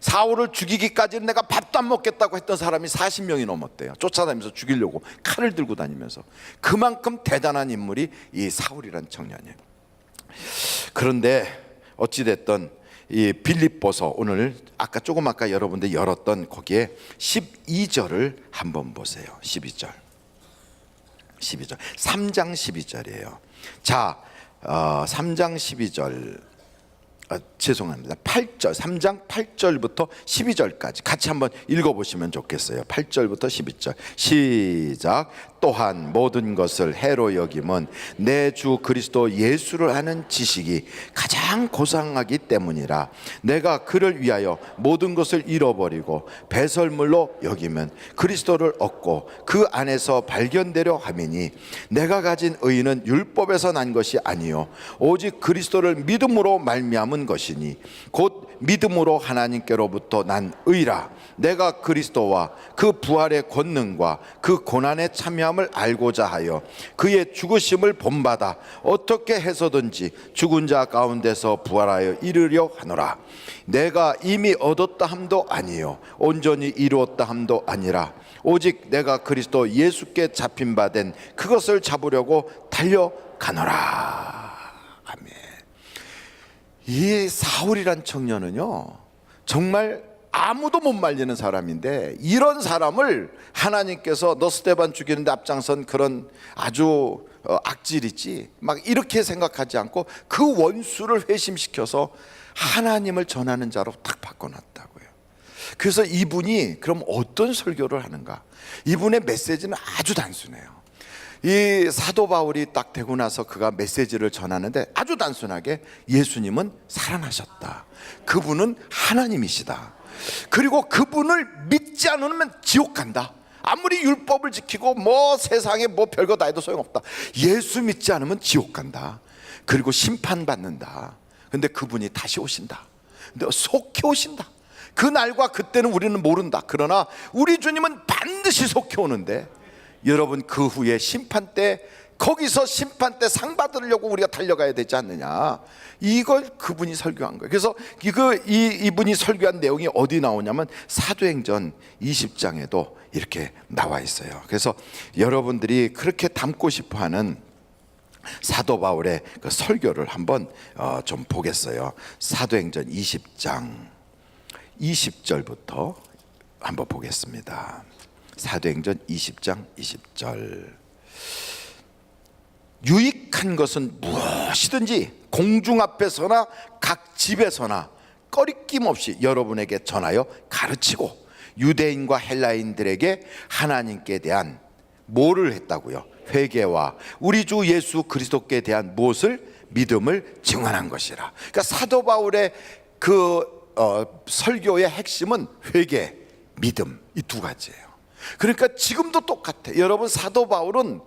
사울을 죽이기까지는 내가 밥도 안 먹겠다고 했던 사람이 40명이 넘었대요. 쫓아다니면서 죽이려고 칼을 들고 다니면서. 그만큼 대단한 인물이 이 사울이란 청년이에요. 그런데 어찌됐든 이 빌립보서, 오늘 아까 여러분들 열었던 거기에 12절을 한번 보세요. 12절 3장 12절이에요. 자, 3장 12절 죄송합니다. 8절, 3장 8절부터 12절까지 같이 한번 읽어보시면 좋겠어요. 8절부터 12절 시작. 또한 모든 것을 해로 여김은 내 주 그리스도 예수를 아는 지식이 가장 고상하기 때문이라. 내가 그를 위하여 모든 것을 잃어버리고 배설물로 여기면 그리스도를 얻고 그 안에서 발견되려 함이니 내가 가진 의는 율법에서 난 것이 아니요 오직 그리스도를 믿음으로 말미암은 것이니 곧 믿음으로 하나님께로부터 난 의라. 내가 그리스도와 그 부활의 권능과 그 고난에 참여함을 알고자 하여 그의 죽으심을 본받아 어떻게 해서든지 죽은 자 가운데서 부활하여 이르려 하노라. 내가 이미 얻었다 함도 아니요 온전히 이루었다 함도 아니라 오직 내가 그리스도 예수께 잡힌 바 된 그것을 잡으려고 달려가노라. 아멘. 이 사울이란 청년은요 정말 아무도 못 말리는 사람인데, 이런 사람을 하나님께서 너 스데반 죽이는데 앞장선 그런 아주 악질이지 막 이렇게 생각하지 않고 그 원수를 회심시켜서 하나님을 전하는 자로 딱 바꿔놨다고요. 그래서 이분이 그럼 어떤 설교를 하는가? 이분의 메시지는 아주 단순해요. 이 사도 바울이 딱 되고 나서 그가 메시지를 전하는데 아주 단순하게 예수님은 살아나셨다, 그분은 하나님이시다, 그리고 그분을 믿지 않으면 지옥 간다, 아무리 율법을 지키고 뭐 세상에 뭐 별거 다 해도 소용없다, 예수 믿지 않으면 지옥 간다, 그리고 심판받는다. 근데 그분이 다시 오신다, 근데 속히 오신다. 그 날과 그때는 우리는 모른다. 그러나 우리 주님은 반드시 속히 오는데, 여러분 그 후에 심판 때, 거기서 심판 때 상 받으려고 우리가 달려가야 되지 않느냐, 이걸 그분이 설교한 거예요. 그래서 이분이 설교한 내용이 어디 나오냐면 사도행전 20장에도 이렇게 나와 있어요. 그래서 여러분들이 그렇게 담고 싶어하는 사도 바울의 그 설교를 한번 좀 보겠어요. 사도행전 20장 20절부터 한번 보겠습니다. 사도행전 20장 20절. 유익한 것은 무엇이든지 공중 앞에서나 각 집에서나 꺼리낌 없이 여러분에게 전하여 가르치고, 유대인과 헬라인들에게 하나님께 대한 뭐를 했다고요? 회개와 우리 주 예수 그리스도께 대한 무엇을? 믿음을 증언한 것이라. 그러니까 사도 바울의 그 설교의 핵심은 회개, 믿음, 이 두 가지예요. 그러니까 지금도 똑같아. 여러분 사도 바울은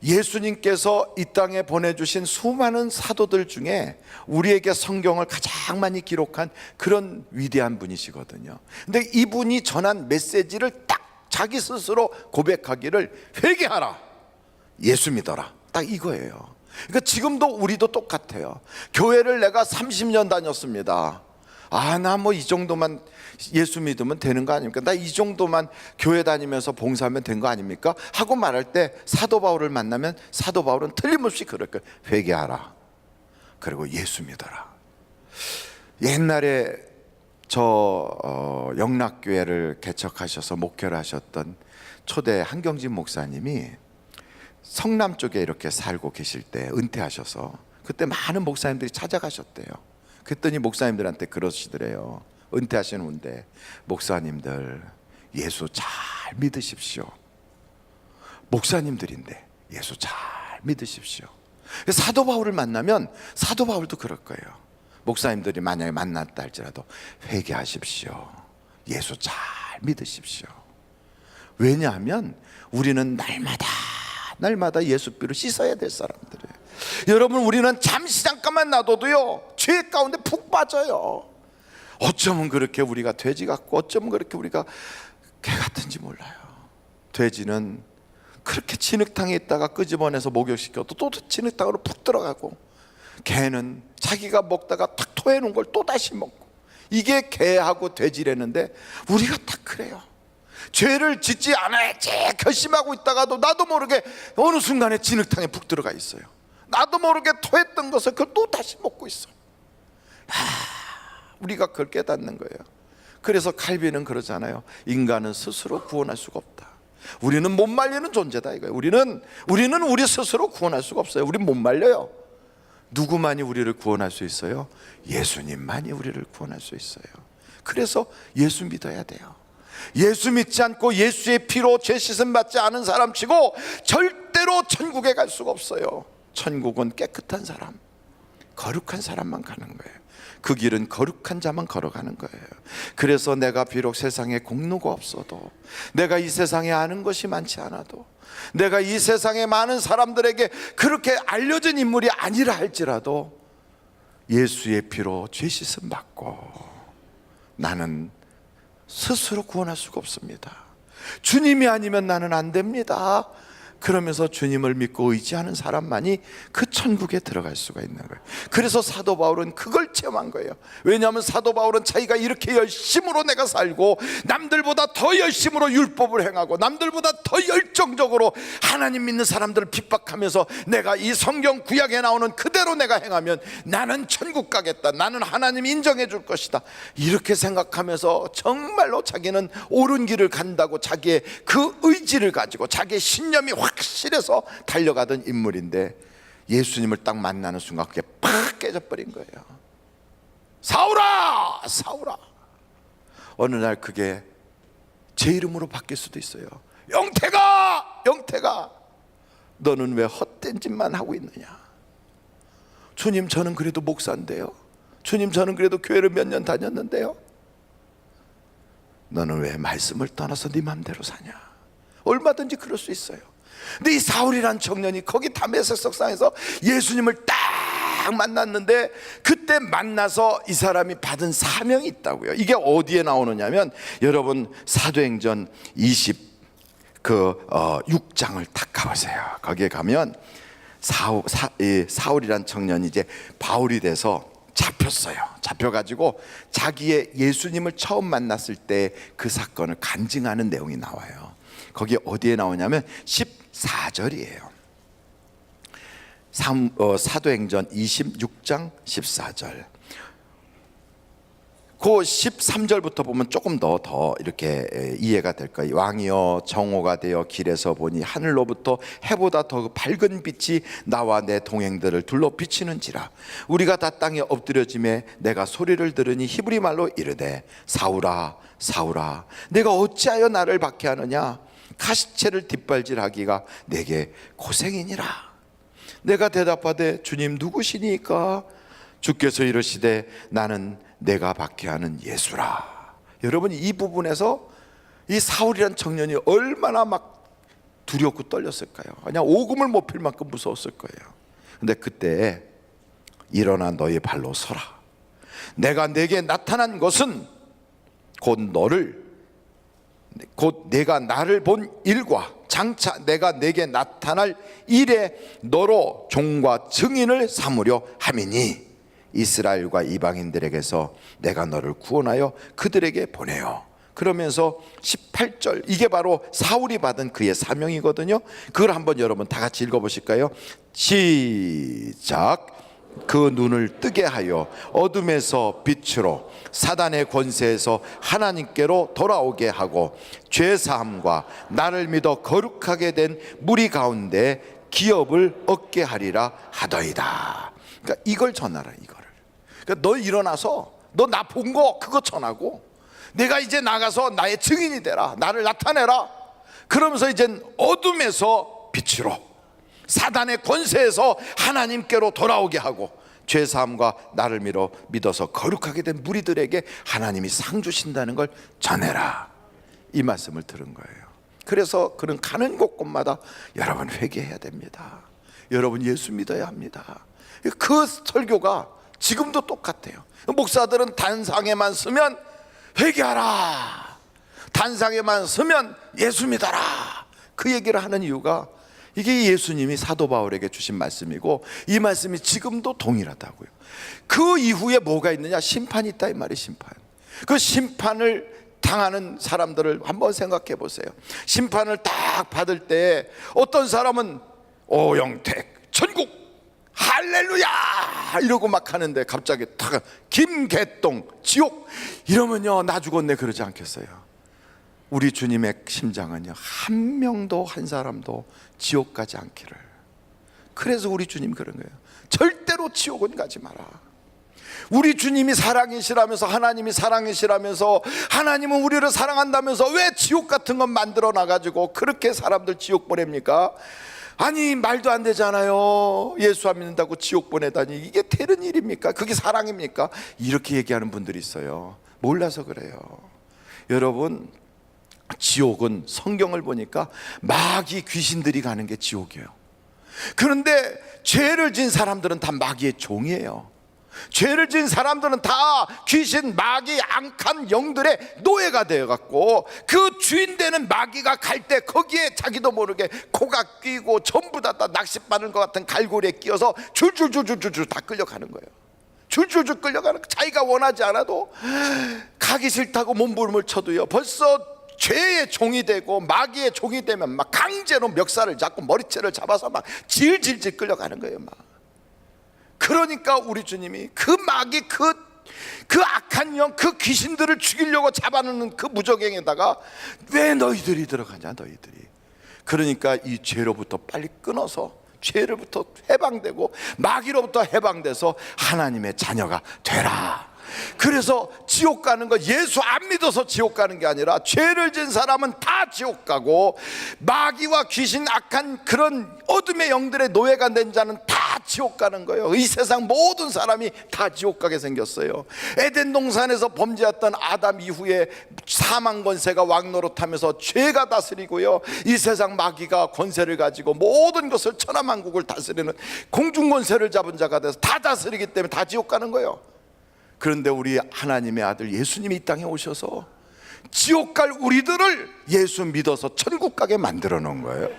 예수님께서 이 땅에 보내주신 수많은 사도들 중에 우리에게 성경을 가장 많이 기록한 그런 위대한 분이시거든요. 근데 이분이 전한 메시지를 딱 자기 스스로 고백하기를 회개하라, 예수 믿어라, 딱 이거예요. 그러니까 지금도 우리도 똑같아요. 교회를 내가 30년 다녔습니다. 나 뭐 이 정도만 예수 믿으면 되는 거 아닙니까? 나 이 정도만 교회 다니면서 봉사하면 된 거 아닙니까? 하고 말할 때 사도 바울을 만나면 사도 바울은 틀림없이 그럴 거예요. 회개하라, 그리고 예수 믿어라. 옛날에 저 영락교회를 개척하셔서 목회를 하셨던 초대 한경진 목사님이 성남 쪽에 이렇게 살고 계실 때 은퇴하셔서 그때 많은 목사님들이 찾아가셨대요. 그랬더니 목사님들한테 그러시더래요. 은퇴하시는 분데, 목사님들 예수 잘 믿으십시오. 목사님들인데 예수 잘 믿으십시오. 사도 바울을 만나면 사도 바울도 그럴 거예요. 목사님들이 만약에 만났다 할지라도 회개하십시오, 예수 잘 믿으십시오. 왜냐하면 우리는 날마다 예수비로 씻어야 될 사람들이에요. 여러분 우리는 잠깐만 놔둬도요 죄 가운데 푹 빠져요. 어쩌면 그렇게 우리가 돼지 같고 어쩌면 그렇게 우리가 개 같은지 몰라요. 돼지는 그렇게 진흙탕에 있다가 끄집어내서 목욕시켜도 또 진흙탕으로 푹 들어가고, 개는 자기가 먹다가 탁 토해놓은 걸 또 다시 먹고, 이게 개하고 돼지라는데 우리가 다 그래요. 죄를 짓지 않아야지 결심하고 있다가도 나도 모르게 어느 순간에 진흙탕에 푹 들어가 있어요. 나도 모르게 토했던 것을 그걸 또 다시 먹고 있어. 우리가 그걸 깨닫는 거예요. 그래서 칼빈은 그러잖아요. 인간은 스스로 구원할 수가 없다. 우리는 못 말리는 존재다 이거예요. 우리는 우리 스스로 구원할 수가 없어요. 우리는 못 말려요. 누구만이 우리를 구원할 수 있어요? 예수님만이 우리를 구원할 수 있어요. 그래서 예수 믿어야 돼요. 예수 믿지 않고 예수의 피로 죄 씻음 받지 않은 사람 치고 절대로 천국에 갈 수가 없어요. 천국은 깨끗한 사람, 거룩한 사람만 가는 거예요. 그 길은 거룩한 자만 걸어가는 거예요. 그래서 내가 비록 세상에 공로가 없어도, 내가 이 세상에 아는 것이 많지 않아도, 내가 이 세상에 많은 사람들에게 그렇게 알려진 인물이 아니라 할지라도 예수의 피로 죄 씻음 받고 나는 스스로 구원할 수가 없습니다. 주님이 아니면 나는 안 됩니다. 그러면서 주님을 믿고 의지하는 사람만이 그 천국에 들어갈 수가 있는 거예요. 그래서 사도 바울은 그걸 체험한 거예요. 왜냐하면 사도 바울은 자기가 이렇게 열심으로 내가 살고, 남들보다 더 열심으로 율법을 행하고, 남들보다 더 열정적으로 하나님 믿는 사람들을 핍박하면서 내가 이 성경 구약에 나오는 그대로 내가 행하면 나는 천국 가겠다, 나는 하나님 인정해 줄 것이다, 이렇게 생각하면서 정말로 자기는 옳은 길을 간다고 자기의 그 의지를 가지고 자기의 신념이 확실해서 달려가던 인물인데, 예수님을 딱 만나는 순간 그게 팍 깨져버린 거예요. 사울아, 사울아. 어느 날 그게 제 이름으로 바뀔 수도 있어요. 영태가, 영태가, 너는 왜 헛된 짓만 하고 있느냐. 주님, 저는 그래도 목사인데요. 주님, 저는 그래도 교회를 몇 년 다녔는데요. 너는 왜 말씀을 떠나서 네 맘대로 사냐. 얼마든지 그럴 수 있어요. 근데 이 사울이란 청년이 거기 다메섹 석상에서 예수님을 딱 만났는데, 그때 만나서 이 사람이 받은 사명이 있다고요. 이게 어디에 나오느냐면, 여러분 사도행전 6장을 딱 가보세요. 거기에 가면 사울이란 청년이 이제 바울이 돼서 잡혔어요. 잡혀가지고 자기의 예수님을 처음 만났을 때 그 사건을 간증하는 내용이 나와요. 거기 어디에 나오냐면 14절이에요. 사도행전 26장 14절. 그 13절부터 보면 조금 더 이렇게 이해가 될 거예요. 왕이여, 정오가 되어 길에서 보니 하늘로부터 해보다 더 밝은 빛이 나와 내 동행들을 둘러 비치는지라. 우리가 다 땅에 엎드려짐에 내가 소리를 들으니 히브리 말로 이르되, 사울아, 사울아, 내가 어찌하여 나를 박해하느냐. 가시채를 뒷발질하기가 내게 고생이니라. 내가 대답하되, 주님 누구시니까? 주께서 이르시되, 나는 내가 박해하는 예수라. 여러분, 이 부분에서 이 사울이란 청년이 얼마나 막 두렵고 떨렸을까요? 그냥 오금을 못 필 만큼 무서웠을 거예요. 근데 그때 일어나 너의 발로 서라. 내가 내게 나타난 것은 곧 내가 나를 본 일과 장차 내가 내게 나타날 일에 너로 종과 증인을 삼으려 함이니, 이스라엘과 이방인들에게서 내가 너를 구원하여 그들에게 보내요. 그러면서 18절, 이게 바로 사울이 받은 그의 사명이거든요. 그걸 한번 여러분 다 같이 읽어보실까요? 시작. 그 눈을 뜨게 하여 어둠에서 빛으로, 사단의 권세에서 하나님께로 돌아오게 하고, 죄사함과 나를 믿어 거룩하게 된 무리 가운데 기업을 얻게 하리라 하더이다. 그러니까 이걸 전하라, 이거를. 그러니까 너 일어나서 너 나 본 거 그거 전하고, 내가 이제 나가서 나의 증인이 되라, 나를 나타내라. 그러면서 이젠 어둠에서 빛으로, 사단의 권세에서 하나님께로 돌아오게 하고, 죄사함과 나를 믿어서 거룩하게 된 무리들에게 하나님이 상 주신다는 걸 전해라. 이 말씀을 들은 거예요. 그래서 그는 가는 곳곳마다 여러분 회개해야 됩니다. 여러분 예수 믿어야 합니다. 그 설교가 지금도 똑같아요. 목사들은 단상에만 서면 회개하라, 단상에만 서면 예수 믿어라, 그 얘기를 하는 이유가 이게 예수님이 사도 바울에게 주신 말씀이고, 이 말씀이 지금도 동일하다고요. 그 이후에 뭐가 있느냐? 심판이 있다, 이 말이. 심판. 그 심판을 당하는 사람들을 한번 생각해 보세요. 심판을 딱 받을 때 어떤 사람은 오영택 천국 할렐루야 이러고 막 하는데, 갑자기 탁 김개똥 지옥 이러면요, 나 죽었네 그러지 않겠어요? 우리 주님의 심장은요, 한 명도, 한 사람도 지옥 가지 않기를. 그래서 우리 주님 그런 거예요. 절대로 지옥은 가지 마라. 우리 주님이 사랑이시라면서, 하나님이 사랑이시라면서, 하나님은 우리를 사랑한다면서 왜 지옥 같은 건 만들어 놔가지고 그렇게 사람들 지옥 보냅니까? 아니, 말도 안 되잖아요. 예수 안 믿는다고 지옥 보내다니, 이게 되는 일입니까? 그게 사랑입니까? 이렇게 얘기하는 분들이 있어요. 몰라서 그래요. 여러분, 지옥은 성경을 보니까 마귀, 귀신들이 가는 게 지옥이에요. 그런데 죄를 지은 사람들은 다 마귀의 종이에요. 죄를 지은 사람들은 다 귀신, 마귀, 악한 영들의 노예가 되어갖고 그 주인 되는 마귀가 갈 때 거기에 자기도 모르게 코가 끼고 전부 다 낚싯바늘 것 같은 갈고리에 끼어서 줄줄줄줄줄 다 끌려가는 거예요. 줄줄줄 끌려가는 거예요. 자기가 원하지 않아도, 가기 싫다고 몸부림을 쳐도요, 벌써 죄의 종이 되고 마귀의 종이 되면 막 강제로 멱살을 잡고 머리채를 잡아서 막 질질질 끌려가는 거예요. 막. 그러니까 우리 주님이 그 마귀, 그 악한 영, 그 귀신들을 죽이려고 잡아놓는 그 무적행에다가 왜 너희들이 들어가냐, 너희들이. 그러니까 이 죄로부터 빨리 끊어서, 죄로부터 해방되고 마귀로부터 해방돼서 하나님의 자녀가 되라. 그래서 지옥 가는 거, 예수 안 믿어서 지옥 가는 게 아니라 죄를 지은 사람은 다 지옥 가고, 마귀와 귀신, 악한 그런 어둠의 영들의 노예가 된 자는 다 지옥 가는 거예요. 이 세상 모든 사람이 다 지옥 가게 생겼어요. 에덴 동산에서 범죄했던 아담 이후에 사망 권세가 왕노릇하면서 죄가 다스리고요, 이 세상 마귀가 권세를 가지고 모든 것을, 천하만국을 다스리는 공중 권세를 잡은 자가 돼서 다 다스리기 때문에 다 지옥 가는 거예요. 그런데 우리 하나님의 아들 예수님이 이 땅에 오셔서 지옥 갈 우리들을 예수 믿어서 천국 가게 만들어 놓은 거예요.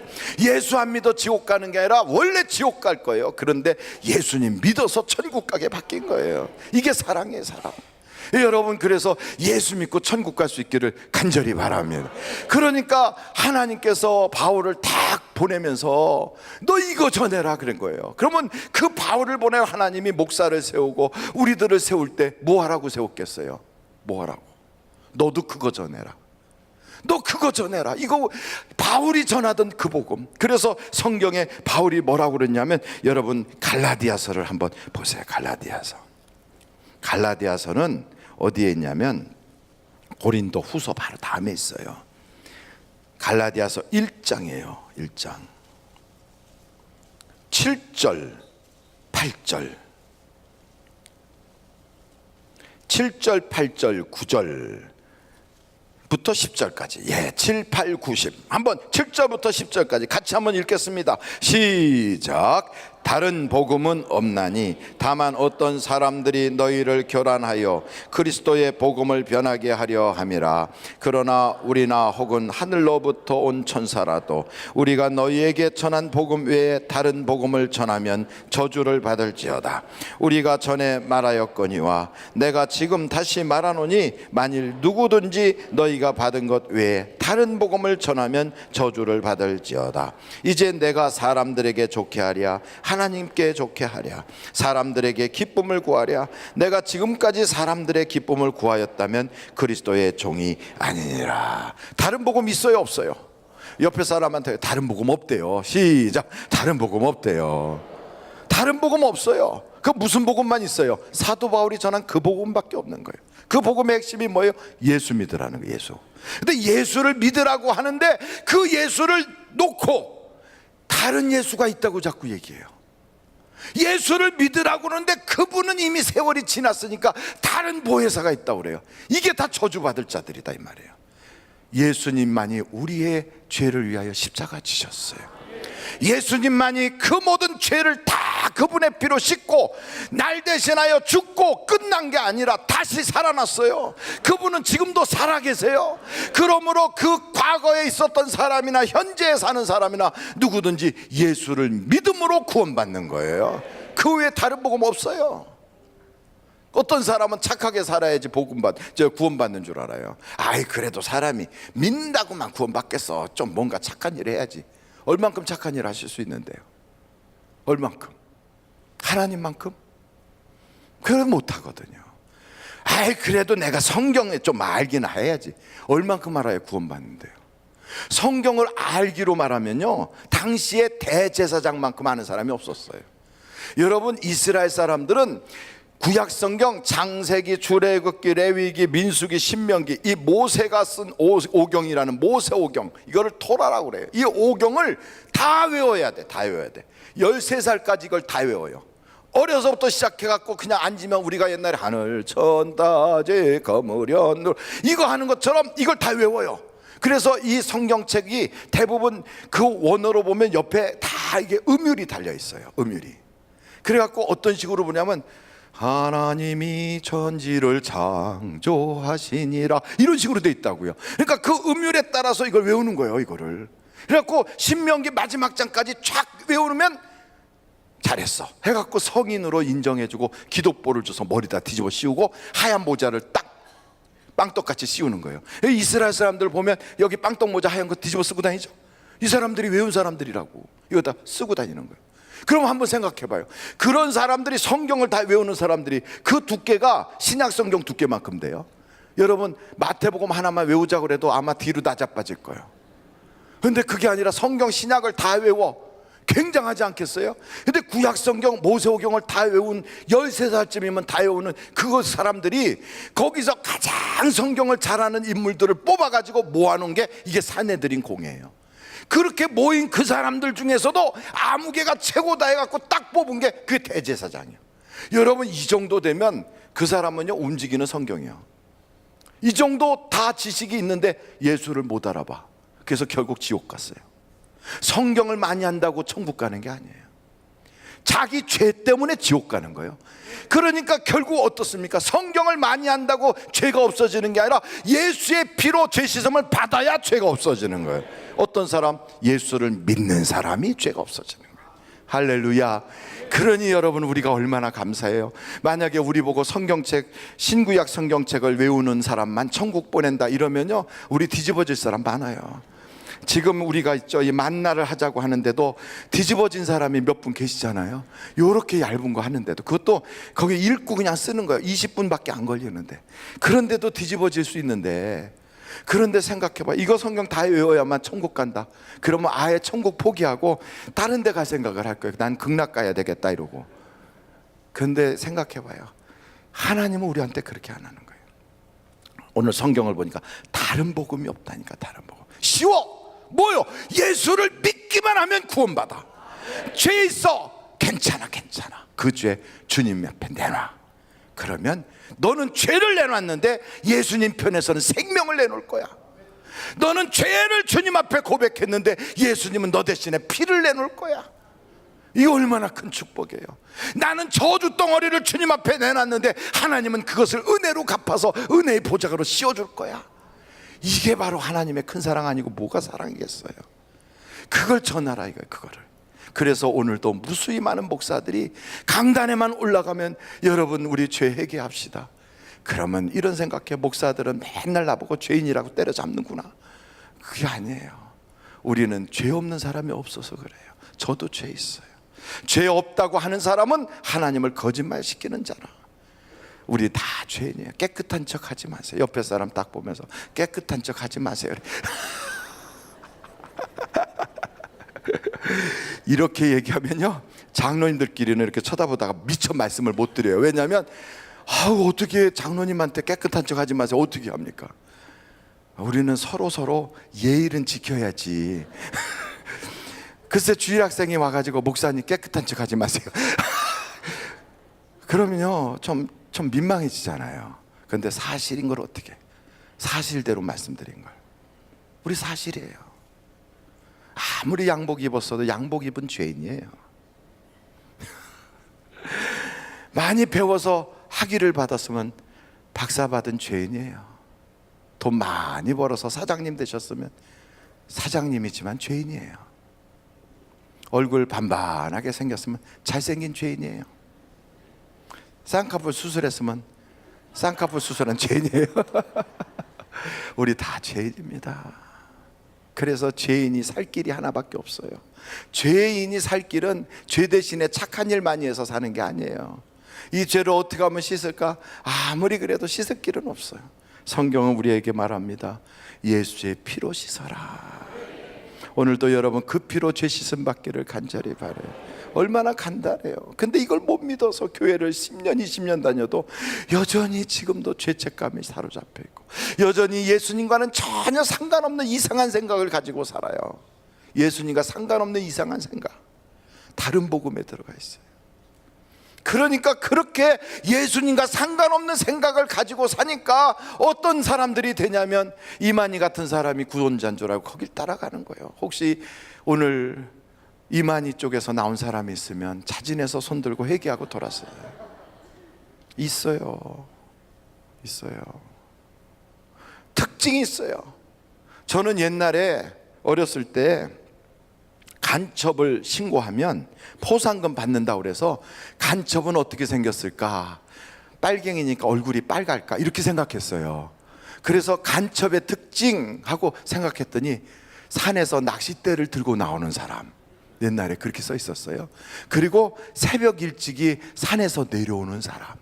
예수 안 믿어 지옥 가는 게 아니라 원래 지옥 갈 거예요. 그런데 예수님 믿어서 천국 가게 바뀐 거예요. 이게 사랑이에요, 사랑. 여러분, 그래서 예수 믿고 천국 갈 수 있기를 간절히 바랍니다. 그러니까 하나님께서 바울을 딱 보내면서 너 이거 전해라 그런 거예요. 그러면 그 바울을 보내 하나님이 목사를 세우고 우리들을 세울 때 뭐 하라고 세웠겠어요? 뭐 하라고? 너도 그거 전해라. 너 그거 전해라. 이거 바울이 전하던 그 복음. 그래서 성경에 바울이 뭐라고 그랬냐면, 여러분 갈라디아서를 한번 보세요. 갈라디아서는 어디에 있냐면 고린도 후서 바로 다음에 있어요. 갈라디아서 1장이에요. 1장 7절 8절 7절 8절 9절 부터 10절까지. 예, 7, 8, 9, 10. 한번 7절부터 10절까지 같이 한번 읽겠습니다. 시작. 다른 복음은 없나니 다만 어떤 사람들이 너희를 교란하여 그리스도의 복음을 변하게 하려 함이라. 그러나 우리나 혹은 하늘로부터 온 천사라도 우리가 너희에게 전한 복음 외에 다른 복음을 전하면 저주를 받을지어다. 우리가 전에 말하였거니와 내가 지금 다시 말하노니 만일 누구든지 너희가 받은 것 외에 다른 복음을 전하면 저주를 받을지어다. 이제 내가 사람들에게 좋게 하랴, 하나님께 좋게 하랴, 사람들에게 기쁨을 구하랴. 내가 지금까지 사람들의 기쁨을 구하였다면 그리스도의 종이 아니니라. 다른 복음 있어요, 없어요? 옆에 사람한테 다른 복음 없대요. 시작. 다른 복음 없대요. 다른 복음 없어요. 그 무슨 복음만 있어요? 사도 바울이 전한 그 복음밖에 없는 거예요. 그 복음의 핵심이 뭐예요? 예수 믿으라는 거예요. 예수. 근데 예수를 믿으라고 하는데 그 예수를 놓고 다른 예수가 있다고 자꾸 얘기해요. 예수를 믿으라고 하는데 그분은 이미 세월이 지났으니까 다른 보혜사가 있다고 그래요. 이게 다 저주받을 자들이다 이 말이에요. 예수님만이 우리의 죄를 위하여 십자가 지셨어요. 예수님만이 그 모든 죄를 다 그분의 피로 씻고 날 대신하여 죽고 끝난 게 아니라 다시 살아났어요. 그분은 지금도 살아계세요. 그러므로 그 과거에 있었던 사람이나 현재에 사는 사람이나 누구든지 예수를 믿음으로 구원받는 거예요. 그 외에 다른 복음 없어요. 어떤 사람은 착하게 살아야지 구원받는 줄 알아요. 아이, 그래도 사람이 믿는다고만 구원받겠어. 좀 뭔가 착한 일 해야지. 얼만큼 착한 일 하실 수 있는데요? 얼만큼? 하나님만큼? 그건 못하거든요. 아이, 그래도 내가 성경에 좀 알긴 해야지. 얼만큼 알아야 구원받는데요? 성경을 알기로 말하면요, 당시에 대제사장만큼 아는 사람이 없었어요. 여러분, 이스라엘 사람들은 구약 성경 창세기, 출애굽기, 레위기, 민수기, 신명기, 이 모세가 쓴 오경이라는 모세 오경, 이거를 토라라고 그래요. 이 오경을 다 외워야 돼. 다 외워야 돼. 13살까지 이걸 다 외워요. 어려서부터 시작해갖고 그냥 앉으면 우리가 옛날에 하늘 천다제 거무련 이거 하는 것처럼 이걸 다 외워요. 그래서 이 성경책이 대부분 그 원어로 보면 옆에 다 이게 음율이 달려 있어요. 음율이. 그래갖고 어떤 식으로 보냐면 하나님이 천지를 창조하시니라 이런 식으로 돼 있다고요. 그러니까 그 음율에 따라서 이걸 외우는 거예요. 이거를. 그래갖고 신명기 마지막 장까지 쫙 외우면 잘했어 해갖고 성인으로 인정해주고 기독보를 줘서 머리다 뒤집어 씌우고 하얀 모자를 딱 빵떡같이 씌우는 거예요. 이스라엘 사람들 보면 여기 빵떡 모자 하얀 거 뒤집어 쓰고 다니죠. 이 사람들이 외운 사람들이라고 이거 다 쓰고 다니는 거예요. 그럼 한번 생각해봐요. 그런 사람들이 성경을 다 외우는 사람들이 그 두께가 신약 성경 두께만큼 돼요. 여러분, 마태복음 하나만 외우자고 그래도 아마 뒤로 나자빠질 거예요. 근데 그게 아니라 성경 신약을 다 외워. 굉장하지 않겠어요? 근데 구약 성경 모세오경을 다 외운 13살쯤이면 다 외우는 그 사람들이 거기서 가장 성경을 잘하는 인물들을 뽑아가지고 모아놓은 게 이게 산헤드린 공회예요. 그렇게 모인 그 사람들 중에서도 아무개가 최고다 해갖고 딱 뽑은 게 그게 대제사장이에요. 여러분, 이 정도 되면 그 사람은요 움직이는 성경이에요. 이 정도 다 지식이 있는데 예수를 못 알아봐. 그래서 결국 지옥 갔어요. 성경을 많이 한다고 천국 가는 게 아니에요. 자기 죄 때문에 지옥 가는 거예요. 그러니까 결국 어떻습니까? 성경을 많이 한다고 죄가 없어지는 게 아니라 예수의 피로 죄 씻음을 받아야 죄가 없어지는 거예요. 어떤 사람? 예수를 믿는 사람이 죄가 없어지는 거예요. 할렐루야. 그러니 여러분, 우리가 얼마나 감사해요. 만약에 우리 보고 성경책, 신구약 성경책을 외우는 사람만 천국 보낸다 이러면요 우리 뒤집어질 사람 많아요. 지금 우리가 있죠, 이 만나를 하자고 하는데도 뒤집어진 사람이 몇 분 계시잖아요. 요렇게 얇은 거 하는데도 그것도 거기 읽고 그냥 쓰는 거예요. 20분밖에 안 걸리는데. 그런데도 뒤집어질 수 있는데, 그런데 생각해봐. 이거 성경 다 외워야만 천국 간다. 그러면 아예 천국 포기하고 다른 데 갈 생각을 할 거예요. 난 극락 가야 되겠다 이러고. 그런데 생각해봐요. 하나님은 우리한테 그렇게 안 하는 거예요. 오늘 성경을 보니까 다른 복음이 없다니까. 다른 복음 쉬워. 뭐요? 예수를 믿기만 하면 구원받아. 죄 있어, 괜찮아 괜찮아. 그 죄 주님 앞에 내놔. 그러면 너는 죄를 내놨는데 예수님 편에서는 생명을 내놓을 거야. 너는 죄를 주님 앞에 고백했는데 예수님은 너 대신에 피를 내놓을 거야. 이거 얼마나 큰 축복이에요. 나는 저주 덩어리를 주님 앞에 내놨는데 하나님은 그것을 은혜로 갚아서 은혜의 보좌로 씌워줄 거야. 이게 바로 하나님의 큰 사랑 아니고 뭐가 사랑이겠어요. 그걸 전하라 이거예요. 그거를. 그래서 오늘도 무수히 많은 목사들이 강단에만 올라가면 여러분 우리 죄 회개합시다. 그러면 이런 생각해. 목사들은 맨날 나보고 죄인이라고 때려잡는구나. 그게 아니에요. 우리는 죄 없는 사람이 없어서 그래요. 저도 죄 있어요. 죄 없다고 하는 사람은 하나님을 거짓말시키는 자라. 우리 다 죄인이에요. 깨끗한 척 하지 마세요. 옆에 사람 딱 보면서 깨끗한 척 하지 마세요. 이렇게 얘기하면요 장로님들끼리는 이렇게 쳐다보다가 미처 말씀을 못 드려요. 왜냐하면 어떻게 장로님한테 깨끗한 척 하지 마세요 어떻게 합니까? 우리는 서로 예의는 지켜야지. 글쎄 주일학생이 와가지고 목사님 깨끗한 척 하지 마세요. 그러면요 좀 민망해지잖아요. 그런데 사실인 걸 어떻게, 사실대로 말씀드린 걸. 우리 사실이에요. 아무리 양복 입었어도 양복 입은 죄인이에요. 많이 배워서 학위를 받았으면 박사 받은 죄인이에요. 돈 많이 벌어서 사장님 되셨으면 사장님이지만 죄인이에요. 얼굴 반반하게 생겼으면 잘생긴 죄인이에요. 쌍꺼풀 수술했으면 쌍꺼풀 수술한 죄인이에요. 우리 다 죄인입니다. 그래서 죄인이 살 길이 하나밖에 없어요. 죄인이 살 길은 죄 대신에 착한 일 많이 해서 사는 게 아니에요. 이 죄를 어떻게 하면 씻을까? 아무리 그래도 씻을 길은 없어요. 성경은 우리에게 말합니다. 예수의 피로 씻어라. 오늘도 여러분 그 피로 죄 씻음 받기를 간절히 바라요. 얼마나 간단해요. 근데 이걸 못 믿어서 교회를 10년 20년 다녀도 여전히 지금도 죄책감이 사로잡혀 있고, 여전히 예수님과는 전혀 상관없는 이상한 생각을 가지고 살아요. 예수님과 상관없는 이상한 생각, 다른 복음에 들어가 있어요. 그러니까 그렇게 예수님과 상관없는 생각을 가지고 사니까 어떤 사람들이 되냐면, 이만희 같은 사람이 구원자인 줄 알고 거길 따라가는 거예요. 혹시 오늘 이만희 쪽에서 나온 사람이 있으면 자진해서 손들고 회개하고 돌았어요. 있어요. 특징이 있어요. 저는 옛날에 어렸을 때 간첩을 신고하면 포상금 받는다고 그래서, 간첩은 어떻게 생겼을까, 빨갱이니까 얼굴이 빨갈까, 이렇게 생각했어요. 그래서 간첩의 특징하고 생각했더니 산에서 낚싯대를 들고 나오는 사람, 옛날에 그렇게 써 있었어요. 그리고 새벽 일찍이 산에서 내려오는 사람.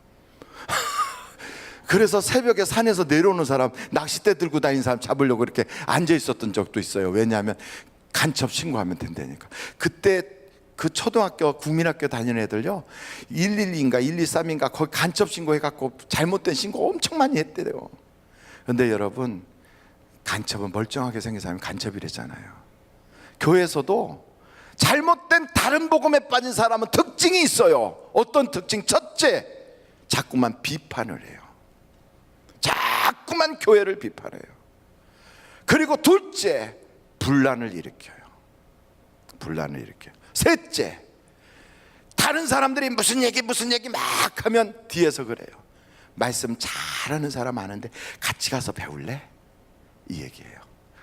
그래서 새벽에 산에서 내려오는 사람, 낚싯대 들고 다니는 사람 잡으려고 이렇게 앉아 있었던 적도 있어요. 왜냐하면 간첩 신고하면 된다니까. 그때 그 초등학교 국민학교 다니는 애들요, 112인가 123인가 거기 간첩 신고해갖고 잘못된 신고 엄청 많이 했대요. 근데 여러분, 간첩은 멀쩡하게 생긴 사람이 간첩이랬잖아요. 교회에서도 잘못된 다른 복음에 빠진 사람은 특징이 있어요. 어떤 특징? 첫째, 자꾸만 비판을 해요. 자꾸만 교회를 비판해요. 그리고 둘째, 분란을 일으켜요. 셋째, 다른 사람들이 무슨 얘기 막 하면 뒤에서 그래요. 말씀 잘하는 사람 아는데 같이 가서 배울래? 이 얘기예요.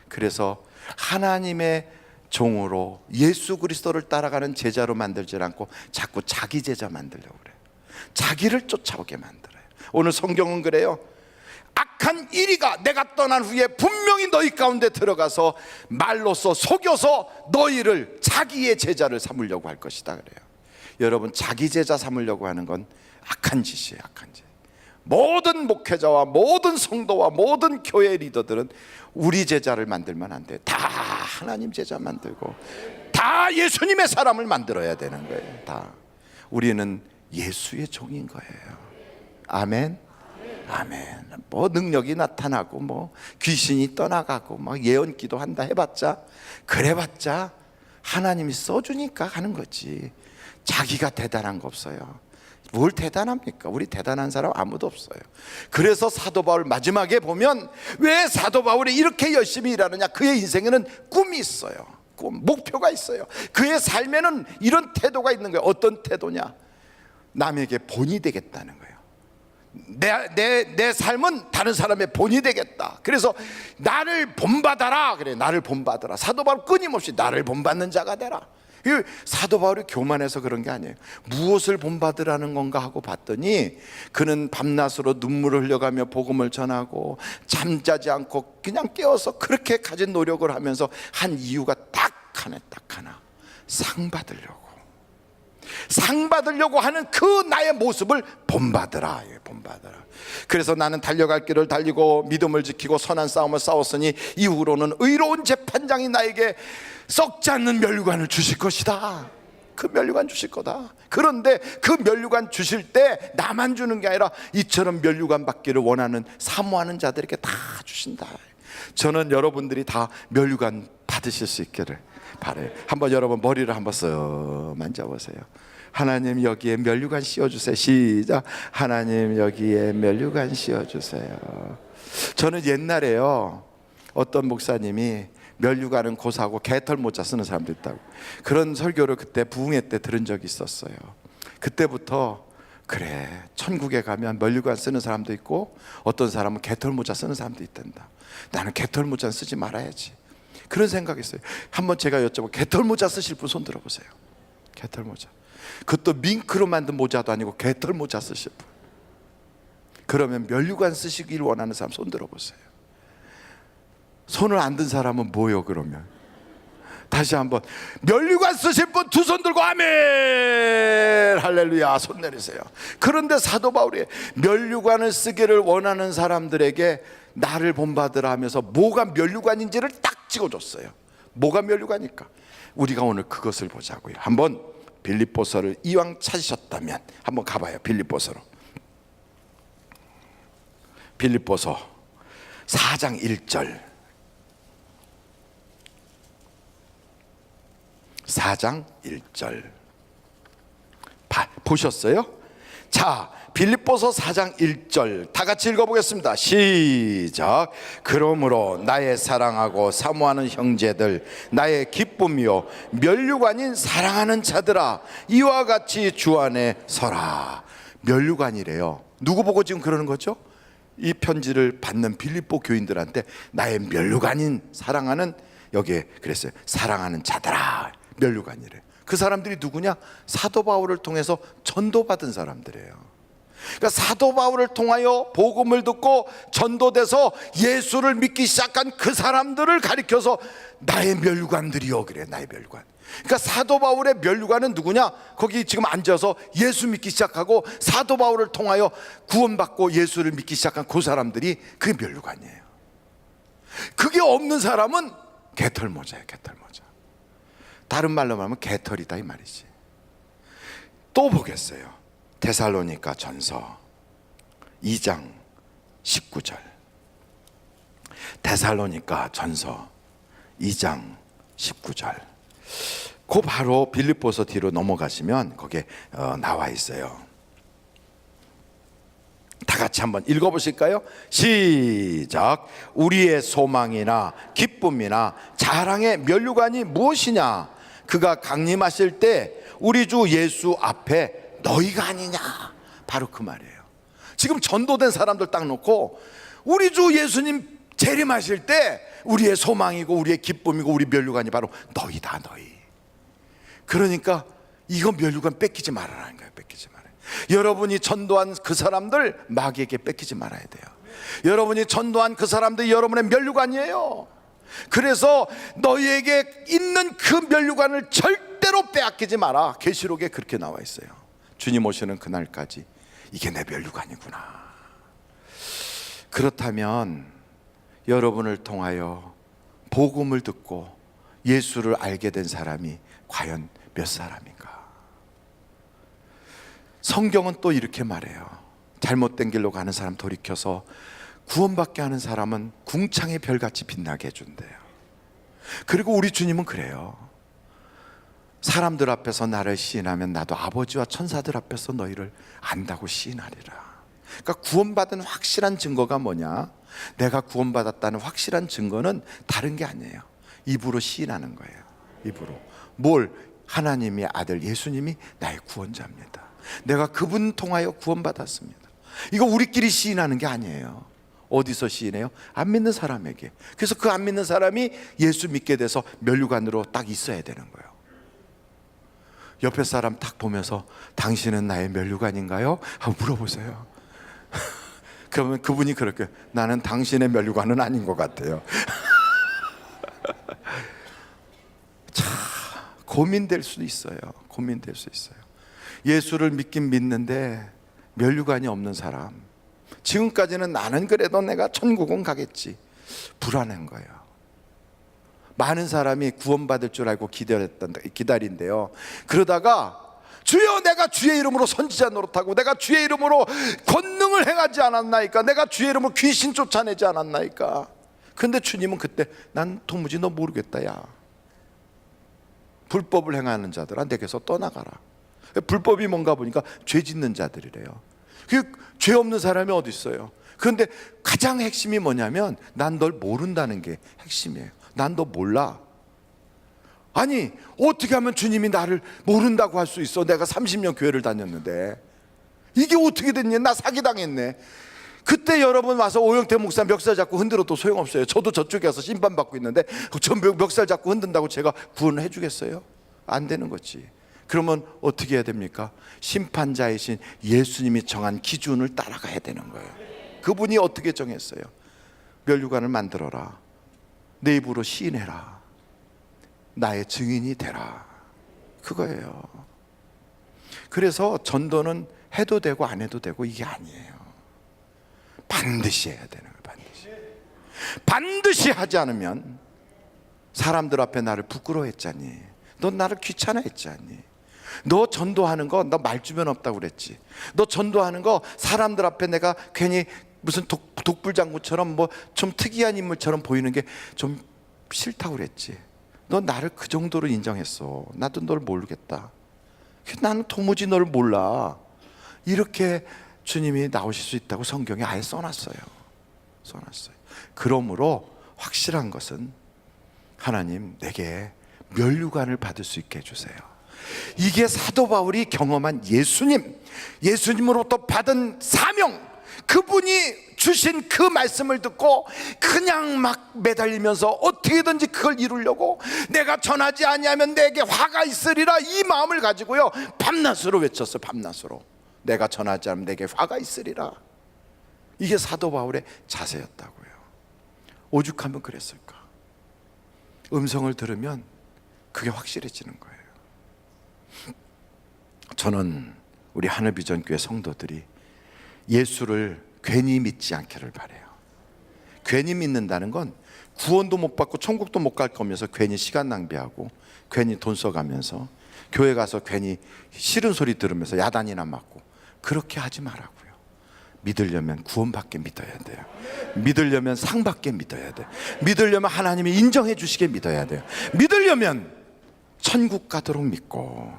그래서 하나님의 종으로 예수 그리스도를 따라가는 제자로 만들지 않고 자꾸 자기 제자 만들려고 그래요. 자기를 쫓아오게 만들어요. 오늘 성경은 그래요. 악한 이리가 내가 떠난 후에 분명히 너희 가운데 들어가서 말로써 속여서 너희를 자기의 제자를 삼으려고 할 것이다 그래요. 여러분, 자기 제자 삼으려고 하는 건 악한 짓이에요. 악한 짓. 모든 목회자와 모든 성도와 모든 교회 리더들은 우리 제자를 만들면 안 돼요. 다 하나님 제자 만들고 다 예수님의 사람을 만들어야 되는 거예요. 다 우리는 예수의 종인 거예요. 아멘. 아멘. 뭐 능력이 나타나고 뭐 귀신이 떠나가고 막 예언기도 한다 해봤자, 그래봤자 하나님이 써주니까 하는 거지. 자기가 대단한 거 없어요. 뭘 대단합니까? 우리 대단한 사람 아무도 없어요. 그래서 사도 바울 마지막에 보면 왜 사도 바울이 이렇게 열심히 일하느냐? 그의 인생에는 꿈이 있어요. 꿈, 목표가 있어요. 그의 삶에는 이런 태도가 있는 거예요. 어떤 태도냐? 남에게 본이 되겠다는 거예요. 내 삶은 다른 사람의 본이 되겠다. 그래서 나를 본받아라. 그래, 나를 본받아라. 사도 바울 끊임없이 나를 본받는 자가 되라. 사도 바울이 교만해서 그런 게 아니에요. 무엇을 본받으라는 건가 하고 봤더니 그는 밤낮으로 눈물을 흘려가며 복음을 전하고 잠자지 않고 그냥 깨어서 그렇게 가진 노력을 하면서 한 이유가 딱 하나, 상 받으려고 하는 그 나의 모습을 본받으라. 그래서 나는 달려갈 길을 달리고 믿음을 지키고 선한 싸움을 싸웠으니 이후로는 의로운 재판장이 나에게 썩지 않는 멸류관을 주실 것이다. 그 멸류관 주실 거다. 그런데 그 멸류관 주실 때 나만 주는 게 아니라 이처럼 멸류관 받기를 원하는 사모하는 자들에게 다 주신다. 저는 여러분들이 다 멸류관 받으실 수 있기를 바라요. 한번 여러분 머리를 한번 쓱 만져보세요. 하나님 여기에 멸류관 씌워주세요. 시작. 하나님 여기에 멸류관 씌워주세요. 저는 옛날에요, 어떤 목사님이 멸류관은 고사하고 개털 모자 쓰는 사람도 있다고, 그런 설교를 그때 부흥회 때 들은 적이 있었어요. 그때부터 그래, 천국에 가면 멸류관 쓰는 사람도 있고 어떤 사람은 개털 모자 쓰는 사람도 있단다. 나는 개털 모자 쓰지 말아야지, 그런 생각이 있어요. 한번 제가 여쭤보고, 개털 모자 쓰실 분 손 들어보세요. 개털 모자, 그것도 밍크로 만든 모자도 아니고 개털 모자 쓰실 분. 그러면 멸류관 쓰시길 원하는 사람 손 들어보세요. 손을 안 든 사람은 뭐요? 그러면 다시 한번, 멸류관 쓰실 분 두 손 들고 아멘 할렐루야 손 내리세요. 그런데 사도 바울이 멸류관을 쓰기를 원하는 사람들에게 나를 본받으라 하면서 뭐가 멸류관인지를 딱 찍어줬어요. 뭐가 면류관일까? 우리가 오늘 그것을 보자고요. 한번 빌립보서를 이왕 찾으셨다면 한번 가봐요. 빌립보서로. 빌립보서 4장 1절. 4장 1절 보셨어요? 자, 빌립보서 4장 1절 다 같이 읽어보겠습니다. 시작. 그러므로 나의 사랑하고 사모하는 형제들, 나의 기쁨이요 면류관인 사랑하는 자들아, 이와 같이 주 안에 서라. 면류관이래요. 누구 보고 지금 그러는 거죠? 이 편지를 받는 빌립보 교인들한테 나의 면류관인 사랑하는, 여기에 그랬어요. 사랑하는 자들아, 면류관이래. 그 사람들이 누구냐? 사도 바울을 통해서 전도받은 사람들이에요. 그러니까 사도 바울을 통하여 복음을 듣고 전도돼서 예수를 믿기 시작한 그 사람들을 가리켜서 나의 면류관들이요, 그래. 나의 면류관. 그러니까 사도 바울의 면류관은 누구냐? 거기 지금 앉아서 예수 믿기 시작하고 사도 바울을 통하여 구원받고 예수를 믿기 시작한 그 사람들이 그게 면류관이에요. 그게 없는 사람은 개털모자예요. 개털모자. 다른 말로 말하면 개털이다 이 말이지. 또 보겠어요. 데살로니가 전서 2장 19절. 데살로니가 전서 2장 19절. 그 바로 빌립보서 뒤로 넘어가시면 거기에 나와 있어요. 다 같이 한번 읽어보실까요? 시작. 우리의 소망이나 기쁨이나 자랑의 면류관이 무엇이냐? 그가 강림하실 때 우리 주 예수 앞에 너희가 아니냐. 바로 그 말이에요. 지금 전도된 사람들 딱 놓고 우리 주 예수님 재림하실 때 우리의 소망이고 우리의 기쁨이고 우리 면류관이 바로 너희다, 너희. 그러니까 이거 면류관 뺏기지 말아라는 거예요. 뺏기지 말아요. 여러분이 전도한 그 사람들 마귀에게 뺏기지 말아야 돼요. 여러분이 전도한 그 사람들이 여러분의 면류관이에요. 그래서 너희에게 있는 그 면류관을 절대로 빼앗기지 마라. 계시록에 그렇게 나와 있어요. 주님 오시는 그날까지 이게 내 면류관이구나. 그렇다면 여러분을 통하여 복음을 듣고 예수를 알게 된 사람이 과연 몇 사람인가? 성경은 또 이렇게 말해요. 잘못된 길로 가는 사람 돌이켜서 구원받게 하는 사람은 궁창의 별같이 빛나게 해준대요. 그리고 우리 주님은 그래요. 사람들 앞에서 나를 시인하면 나도 아버지와 천사들 앞에서 너희를 안다고 시인하리라. 그러니까 구원받은 확실한 증거가 뭐냐? 내가 구원받았다는 확실한 증거는 다른 게 아니에요. 입으로 시인하는 거예요. 입으로. 뭘? 하나님의 아들 예수님이 나의 구원자입니다. 내가 그분 통하여 구원받았습니다. 이거 우리끼리 시인하는 게 아니에요. 어디서 시인해요? 안 믿는 사람에게. 그래서 그 안 믿는 사람이 예수 믿게 돼서 면류관으로 딱 있어야 되는 거예요. 옆에 사람 딱 보면서 당신은 나의 면류관인가요? 하고 물어보세요. 그러면 그분이 그렇게 나는 당신의 면류관은 아닌 것 같아요. 참 고민될 수도 있어요. 고민될 수 있어요. 예수를 믿긴 믿는데 면류관이 없는 사람, 지금까지는 나는 그래도 내가 천국은 가겠지, 불안한 거예요. 많은 사람이 구원받을 줄 알고 기다린대요. 그러다가 주여 내가 주의 이름으로 선지자 노릇하고 내가 주의 이름으로 권능을 행하지 않았나이까, 내가 주의 이름으로 귀신 쫓아내지 않았나이까. 근데 주님은 그때 난 도무지 너 모르겠다. 야, 불법을 행하는 자들아 내게서 떠나가라. 불법이 뭔가 보니까 죄 짓는 자들이래요. 죄 없는 사람이 어디 있어요? 그런데 가장 핵심이 뭐냐면 난 널 모른다는 게 핵심이에요. 난 너 몰라. 아니 어떻게 하면 주님이 나를 모른다고 할 수 있어? 내가 30년 교회를 다녔는데 이게 어떻게 됐냐? 나 사기당했네. 그때 여러분 와서 오영태 목사 멱살 잡고 흔들어도 소용없어요. 저도 저쪽에 와서 심판받고 있는데 저 멱살 잡고 흔든다고 제가 구원을 해주겠어요? 안 되는 거지. 그러면 어떻게 해야 됩니까? 심판자이신 예수님이 정한 기준을 따라가야 되는 거예요. 그분이 어떻게 정했어요? 면류관을 만들어라. 내 입으로 시인해라. 나의 증인이 되라. 그거예요. 그래서 전도는 해도 되고 안 해도 되고 이게 아니에요. 반드시 해야 되는 거예요. 반드시 하지 않으면 사람들 앞에 나를 부끄러워했잖니. 너 나를 귀찮아했잖니. 너 전도하는 거 너 말주변 없다고 그랬지. 너 전도하는 거 사람들 앞에 내가 괜히 무슨 독불장군처럼 뭐 좀 특이한 인물처럼 보이는 게 좀 싫다고 그랬지. 너 나를 그 정도로 인정했어. 나도 널 모르겠다. 나는 도무지 널 몰라. 이렇게 주님이 나오실 수 있다고 성경에 아예 써놨어요. 그러므로 확실한 것은 하나님 내게 면류관을 받을 수 있게 해주세요. 이게 사도 바울이 경험한 예수님으로부터 받은 사명, 그분이 주신 그 말씀을 듣고 그냥 막 매달리면서 어떻게든지 그걸 이루려고, 내가 전하지 아니하면 내게 화가 있으리라, 이 마음을 가지고요 밤낮으로 외쳤어요. 밤낮으로 내가 전하지 않으면 내게 화가 있으리라. 이게 사도 바울의 자세였다고요. 오죽하면 그랬을까. 음성을 들으면 그게 확실해지는 거예요. 저는 우리 하늘비전교회 성도들이 예수를 괜히 믿지 않기를 바라요. 괜히 믿는다는 건 구원도 못 받고 천국도 못 갈 거면서 괜히 시간 낭비하고 괜히 돈 써가면서 교회 가서 괜히 싫은 소리 들으면서 야단이나 맞고 그렇게 하지 말라고요. 믿으려면 구원받게 믿어야 돼요. 믿으려면 상받게 믿어야 돼요. 믿으려면 하나님이 인정해 주시게 믿어야 돼요. 믿으려면 천국 가도록 믿고,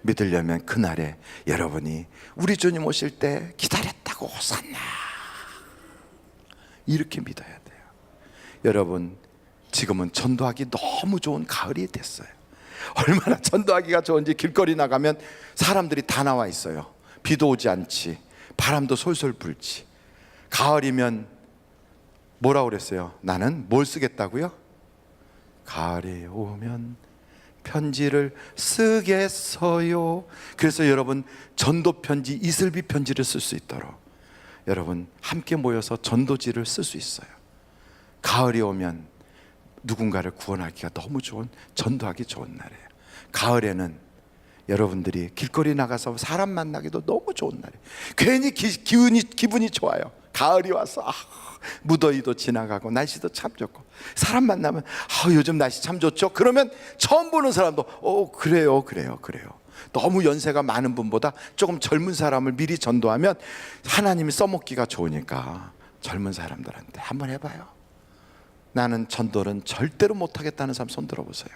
믿으려면 그날에 여러분이 우리 주님 오실 때 기다렸다고 호산나 이렇게 믿어야 돼요. 여러분, 지금은 전도하기 너무 좋은 가을이 됐어요. 얼마나 전도하기가 좋은지 길거리 나가면 사람들이 다 나와 있어요. 비도 오지 않지, 바람도 솔솔 불지. 가을이면 뭐라고 그랬어요? 나는 뭘 쓰겠다고요? 가을이 오면 편지를 쓰겠어요. 그래서 여러분, 전도 편지, 이슬비 편지를 쓸 수 있도록 여러분 함께 모여서 전도지를 쓸 수 있어요. 가을이 오면 누군가를 구원하기가 너무 좋은, 전도하기 좋은 날이에요. 가을에는 여러분들이 길거리 나가서 사람 만나기도 너무 좋은 날이에요. 괜히 기분이 좋아요. 가을이 와서 무더위도 지나가고 날씨도 참 좋고, 사람 만나면 요즘 날씨 참 좋죠. 그러면 처음 보는 사람도 그래요. 너무 연세가 많은 분보다 조금 젊은 사람을 미리 전도하면 하나님이 써먹기가 좋으니까 젊은 사람들한테 한번 해봐요. 나는 전도는 절대로 못하겠다는 사람 손 들어보세요.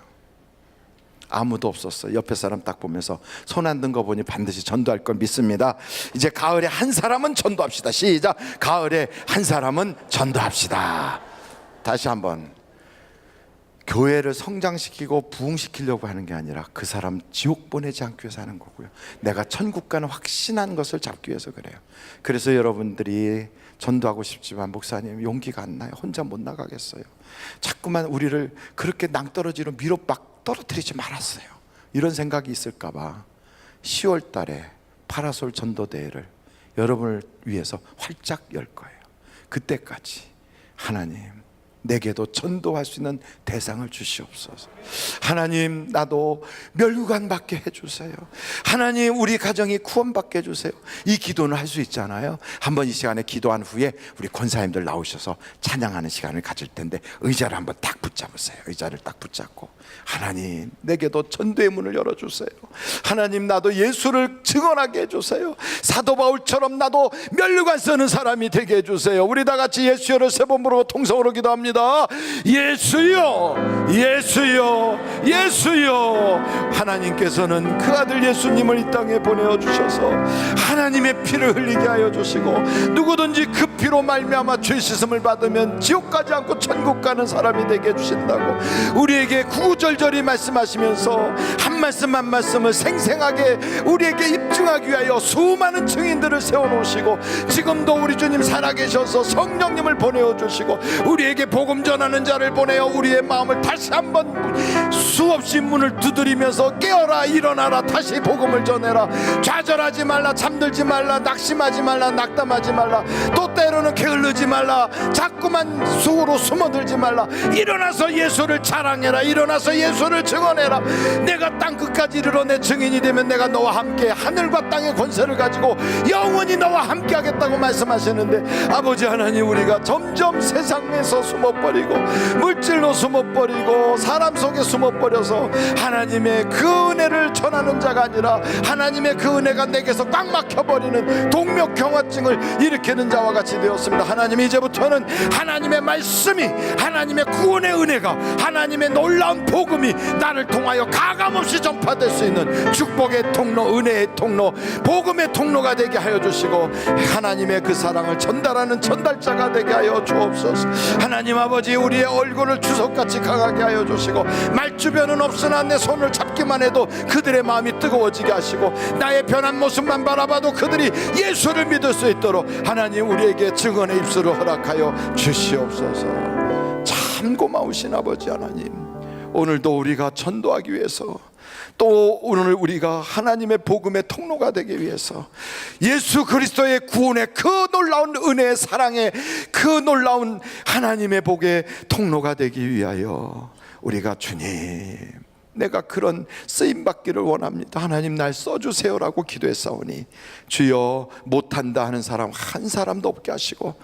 아무도 없었어요. 옆에 사람 딱 보면서 손 안 든 거 보니 반드시 전도할 걸 믿습니다. 이제 가을에 한 사람은 전도합시다. 시작. 가을에 한 사람은 전도합시다. 다시 한번. 교회를 성장시키고 부흥시키려고 하는 게 아니라 그 사람 지옥 보내지 않기 위해서 하는 거고요. 내가 천국 가는 확신한 것을 잡기 위해서 그래요. 그래서 여러분들이 전도하고 싶지만 목사님 용기가 안 나요. 혼자 못 나가겠어요. 자꾸만 우리를 그렇게 낭떠러지로 밀어 막 떨어뜨리지 말았어요. 이런 생각이 있을까 봐 10월 달에 파라솔 전도대회를 여러분을 위해서 활짝 열 거예요. 그때까지 하나님 내게도 전도할 수 있는 대상을 주시옵소서. 하나님 나도 멸류관 받게 해주세요. 하나님 우리 가정이 구원받게 해주세요. 이 기도는 할 수 있잖아요. 한번 이 시간에 기도한 후에 우리 권사님들 나오셔서 찬양하는 시간을 가질 텐데 의자를 한번 딱 붙잡으세요. 의자를 딱 붙잡고 하나님 내게도 전도의 문을 열어주세요. 하나님 나도 예수를 증언하게 해주세요. 사도 바울처럼 나도 멸류관 쓰는 사람이 되게 해주세요. 우리 다 같이 예수여를 세 번 부르고 통성으로 기도합니다. 예수여, 예수여, 예수여. 하나님께서는 그 아들 예수님을 이 땅에 보내주셔서 하나님의 피를 흘리게 하여 주시고 누구든지 그 피로 말미암아 죄 씻음을 받으면 지옥 가지 않고 천국 가는 사람이 되게 해주신다고 우리에게 구구절절히 말씀하시면서 한 말씀 한 말씀을 생생하게 우리에게 입증하기 위하여 수많은 증인들을 세워놓으시고 지금도 우리 주님 살아계셔서 성령님을 보내주시고 우리에게 복음 전하는 자를 보내어 우리의 마음을 다시 한번 끊임없이 문을 두드리면서 깨어라, 일어나라, 다시 복음을 전해라. 좌절하지 말라, 잠들지 말라, 낙심하지 말라, 낙담하지 말라, 또 때로는 게을르지 말라, 자꾸만 속으로 숨어들지 말라. 일어나서 예수를 자랑해라. 일어나서 예수를 증언해라. 내가 땅 끝까지 이르러 내 증인이 되면 내가 너와 함께 하늘과 땅의 권세를 가지고 영원히 너와 함께 하겠다고 말씀하시는데, 아버지 하나님, 우리가 점점 세상에서 숨어버리고 물질로 숨어버리고 사람 속에 숨어버려서 하나님의 그 은혜를 전하는 자가 아니라 하나님의 그 은혜가 내게서 꽉 막혀버리는 동력경화증을 일으키는 자와 같이 되었습니다. 하나님, 이제부터는 하나님의 말씀이, 하나님의 구원의 은혜가, 하나님의 놀라운 복음이 나를 통하여 가감없이 전파될 수 있는 축복의 통로, 은혜의 통로, 복음의 통로가 되게 하여 주시고 하나님의 그 사랑을 전달하는 전달자가 되게 하여 주옵소서. 하나님 아버지, 우리의 얼굴을 주석같이 강하게 하여 주시고 말주변은 없으나 내 손을 잡기만 해도 그들의 마음이 뜨거워지게 하시고 나의 변한 모습만 바라봐도 그들이 예수를 믿을 수 있도록 하나님, 우리에게 증언의 입술을 허락하여 주시옵소서. 참 고마우신 아버지 하나님, 오늘도 우리가 전도하기 위해서, 또 오늘 우리가 하나님의 복음의 통로가 되기 위해서 예수 그리스도의 구원의 그 놀라운 은혜의 사랑의 그 놀라운 하나님의 복의 통로가 되기 위하여 우리가 주님, 내가 그런 쓰임받기를 원합니다. 하나님, 날 써주세요라고 기도했사오니 주여, 못한다 하는 사람 한 사람도 없게 하시고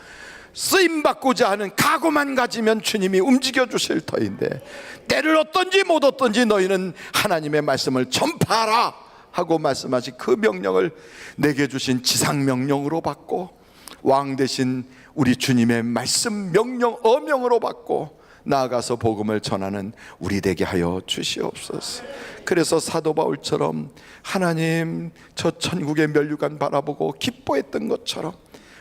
쓰임받고자 하는 각오만 가지면 주님이 움직여 주실 터인데, 때를 얻든지 못 얻든지 너희는 하나님의 말씀을 전파하라 하고 말씀하신 그 명령을 내게 주신 지상명령으로 받고, 왕 되신 우리 주님의 말씀 명령 어명으로 받고 나아가서 복음을 전하는 우리 되게 하여 주시옵소서. 그래서 사도 바울처럼 하나님, 저 천국의 면류관 바라보고 기뻐했던 것처럼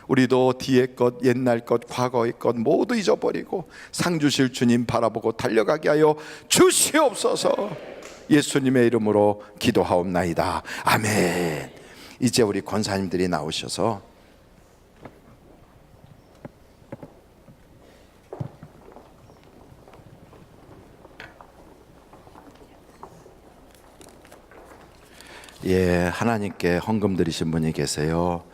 우리도 뒤의 것, 옛날 것, 과거의 것 모두 잊어버리고 상 주실 주님 바라보고 달려가게 하여 주시옵소서. 예수님의 이름으로 기도하옵나이다. 아멘. 이제 우리 권사님들이 나오셔서 하나님께 헌금 드리신 분이 계세요.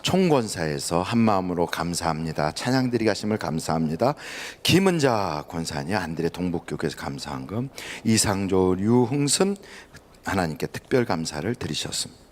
총권사에서 한마음으로 감사합니다. 찬양드리게 하심을 감사합니다. 김은자 권사님, 안드레 동북교회에서 감사한 금, 이상조, 류흥순 하나님께 특별 감사를 드리셨습니다.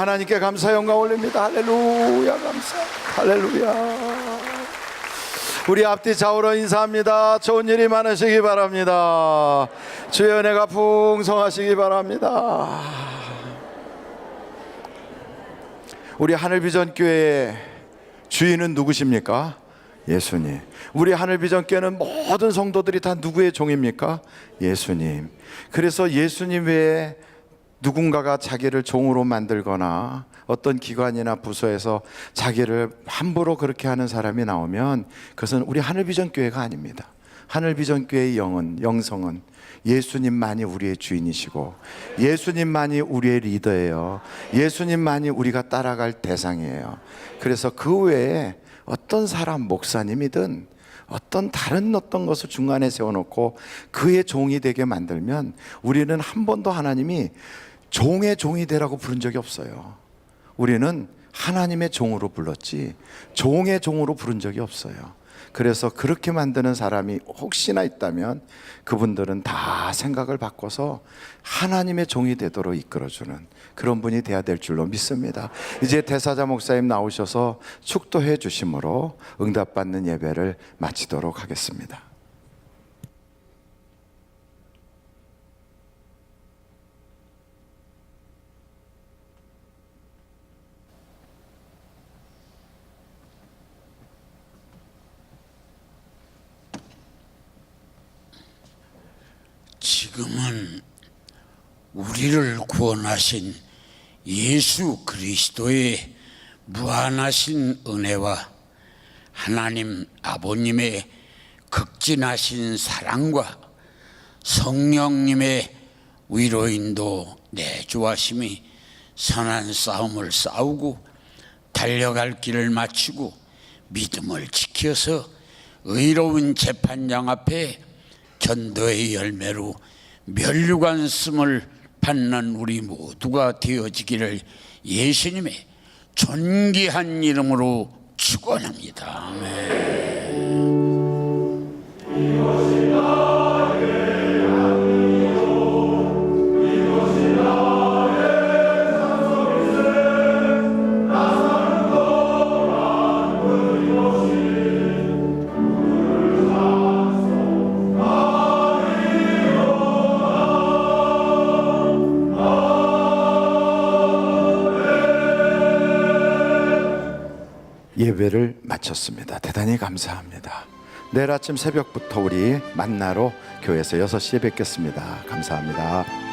하나님께 감사 영광 올립니다. 할렐루야, 감사, 할렐루야. 우리 앞뒤 좌우로 인사합니다. 좋은 일이 많으시기 바랍니다. 주의 은혜가 풍성하시기 바랍니다. 우리 하늘비전교회의 주인은 누구십니까? 예수님. 우리 하늘비전교회는 모든 성도들이 다 누구의 종입니까? 예수님. 그래서 예수님 외에 누군가가 자기를 종으로 만들거나 어떤 기관이나 부서에서 자기를 함부로 그렇게 하는 사람이 나오면 그것은 우리 하늘비전교회가 아닙니다. 하늘비전교회의 영성은 예수님만이 우리의 주인이시고 예수님만이 우리의 리더예요. 예수님만이 우리가 따라갈 대상이에요. 그래서 그 외에 어떤 사람, 목사님이든 어떤 다른 어떤 것을 중간에 세워놓고 그의 종이 되게 만들면 우리는 한 번도 하나님이 종의 종이 되라고 부른 적이 없어요. 우리는 하나님의 종으로 불렀지 종의 종으로 부른 적이 없어요. 그래서 그렇게 만드는 사람이 혹시나 있다면 그분들은 다 생각을 바꿔서 하나님의 종이 되도록 이끌어주는 그런 분이 돼야 될 줄로 믿습니다. 이제 대사자 목사님 나오셔서 축도해 주심으로 응답받는 예배를 마치도록 하겠습니다. 지금은 우리를 구원하신 예수 그리스도의 무한하신 은혜와 하나님 아버님의 극진하신 사랑과 성령님의 위로인도 내주하심이 선한 싸움을 싸우고 달려갈 길을 마치고 믿음을 지켜서 의로운 재판장 앞에 전도의 열매로 면류관 씀을 받는 우리 모두가 되어지기를 예수님의 존귀한 이름으로 축원합니다. 아멘. 예배를 마쳤습니다. 대단히 감사합니다. 내일 아침 새벽부터 우리 만나러 교회에서 6시에 뵙겠습니다. 감사합니다.